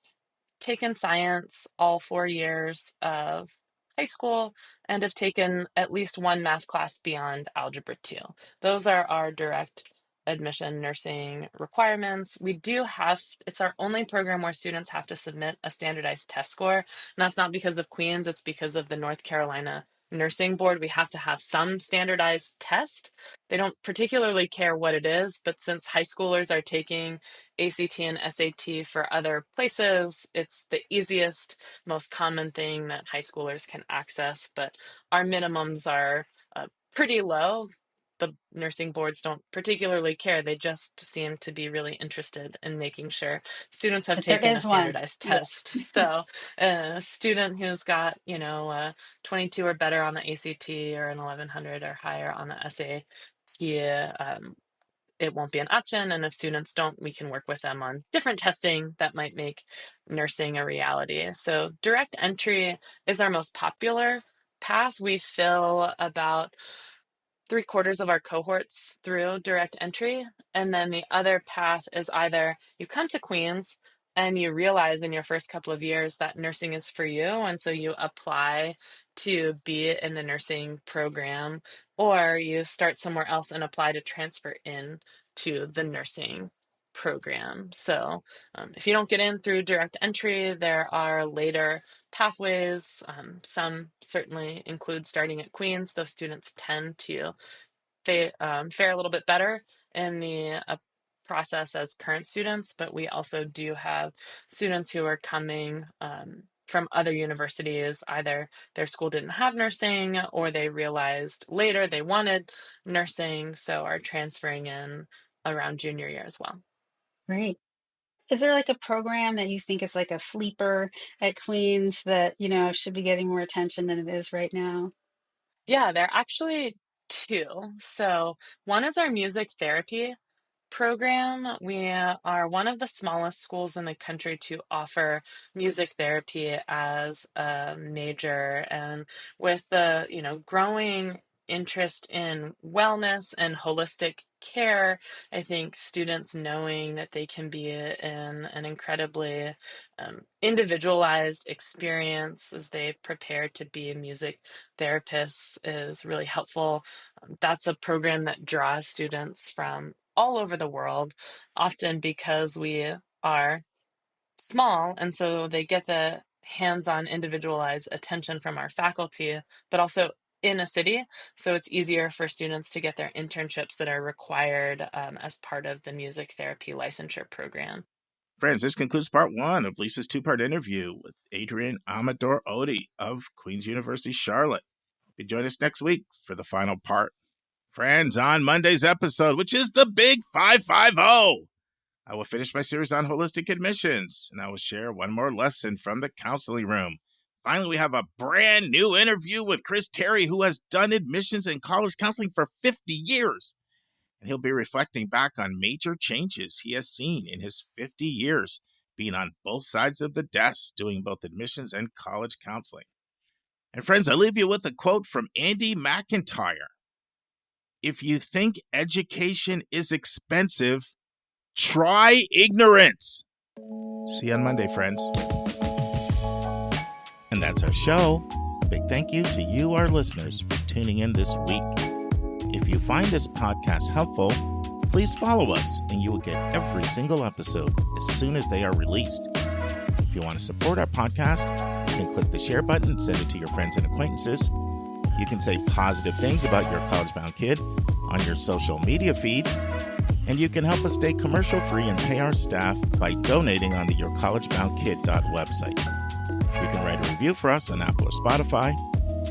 taken science all 4 years of high school and have taken at least one math class beyond Algebra 2. Those are our direct admission nursing requirements. We do have, it's our only program where students have to submit a standardized test score. And that's not because of Queens, it's because of the North Carolina Nursing Board. We have to have some standardized test. They don't particularly care what it is, but since high schoolers are taking ACT and SAT for other places, it's the easiest, most common thing that high schoolers can access. But our minimums are pretty low. The nursing boards don't particularly care. They just seem to be really interested in making sure students have taken a standardized test. So a student who's got, 22 or better on the ACT or an 1100 or higher on the SAT, it won't be an option. And if students don't, we can work with them on different testing that might make nursing a reality. So direct entry is our most popular path. We fill about 3/4 of our cohorts through direct entry. And then the other path is either you come to Queens and you realize in your first couple of years that nursing is for you. And so you apply to be in the nursing program, or you start somewhere else and apply to transfer in to the nursing program. So if you don't get in through direct entry, there are later pathways. Some certainly include starting at Queens. Those students tend to fare a little bit better in the process as current students, but we also do have students who are coming from other universities. Either their school didn't have nursing or they realized later they wanted nursing, so are transferring in around junior year as well. Great. Is there like a program that you think is like a sleeper at Queens that, should be getting more attention than it is right now? Yeah, there are actually two. So one is our music therapy program. We are one of the smallest schools in the country to offer music therapy as a major. And with the, growing interest in wellness and holistic care, I think students knowing that they can be in an incredibly individualized experience as they prepare to be music therapists is really helpful. That's a program that draws students from all over the world, often because we are small, and so they get the hands-on individualized attention from our faculty, but also in a city, so it's easier for students to get their internships that are required as part of the music therapy licensure program. Friends, this concludes part one of Lisa's two-part interview with Adrienne Amador-Oddi of Queen's University, Charlotte. Hope you join us next week for the final part. Friends, on Monday's episode, which is the Big 550, I will finish my series on holistic admissions, and I will share one more lesson from the counseling room. Finally, we have a brand new interview with Chris Terry, who has done admissions and college counseling for 50 years. And he'll be reflecting back on major changes he has seen in his 50 years being on both sides of the desk, doing both admissions and college counseling. And friends, I leave you with a quote from Andy McIntyre. If you think education is expensive, try ignorance. See you on Monday, friends. And that's our show. Big thank you to you, our listeners, for tuning in this week. If you find this podcast helpful, please follow us and you will get every single episode as soon as they are released. If you want to support our podcast, you can click the share button and send it to your friends and acquaintances. You can say positive things about your college-bound kid on your social media feed. And you can help us stay commercial-free and pay our staff by donating on the yourcollegeboundkid website. You can write a review for us on Apple or Spotify.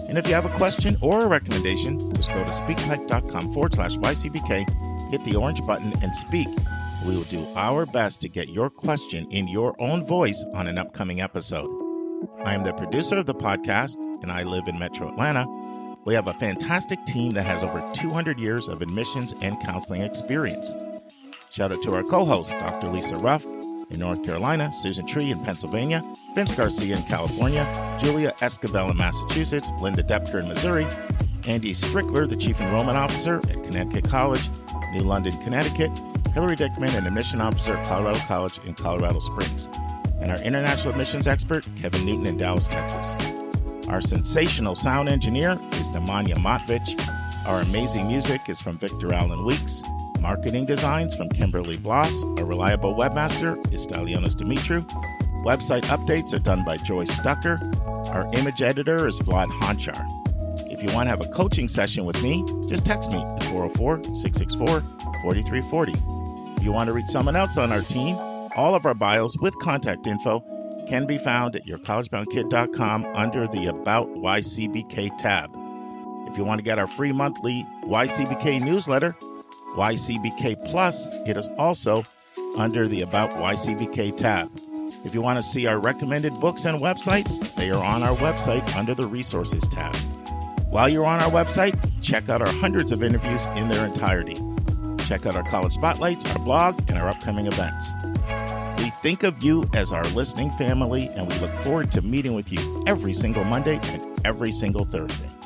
And if you have a question or a recommendation, just go to speakpipe.com/YCBK, hit the orange button, and speak. We will do our best to get your question in your own voice on an upcoming episode. I am the producer of the podcast, and I live in Metro Atlanta. We have a fantastic team that has over 200 years of admissions and counseling experience. Shout out to our co-hosts, Dr. Lisa Ruff in North Carolina, Susan Tree in Pennsylvania, Vince Garcia in California, Julia Escobar in Massachusetts, Linda Depker in Missouri, Andy Strickler, the Chief Enrollment Officer at Connecticut College, New London, Connecticut, Hillary Dickman, an Admission Officer at Colorado College in Colorado Springs. and our international admissions expert, Kevin Newton in Dallas, Texas. Our sensational sound engineer is Nemanja Motvich. Our amazing music is from Victor Allen Weeks. Marketing designs from Kimberly Bloss. Our reliable webmaster is Stylionis Dimitru. Website updates are done by Joyce Stucker. Our image editor is Vlad Honchar. If you want to have a coaching session with me, just text me at 404-664-4340. If you want to reach someone else on our team, all of our bios with contact info can be found at yourcollegeboundkid.com under the About YCBK tab. If you want to get our free monthly YCBK newsletter, YCBK Plus, it is also under the About YCBK tab. If you want to see our recommended books and websites, they are on our website under the Resources tab. While you're on our website, check out our hundreds of interviews in their entirety. Check out our college spotlights, our blog, and our upcoming events. We think of you as our listening family, and we look forward to meeting with you every single Monday and every single Thursday.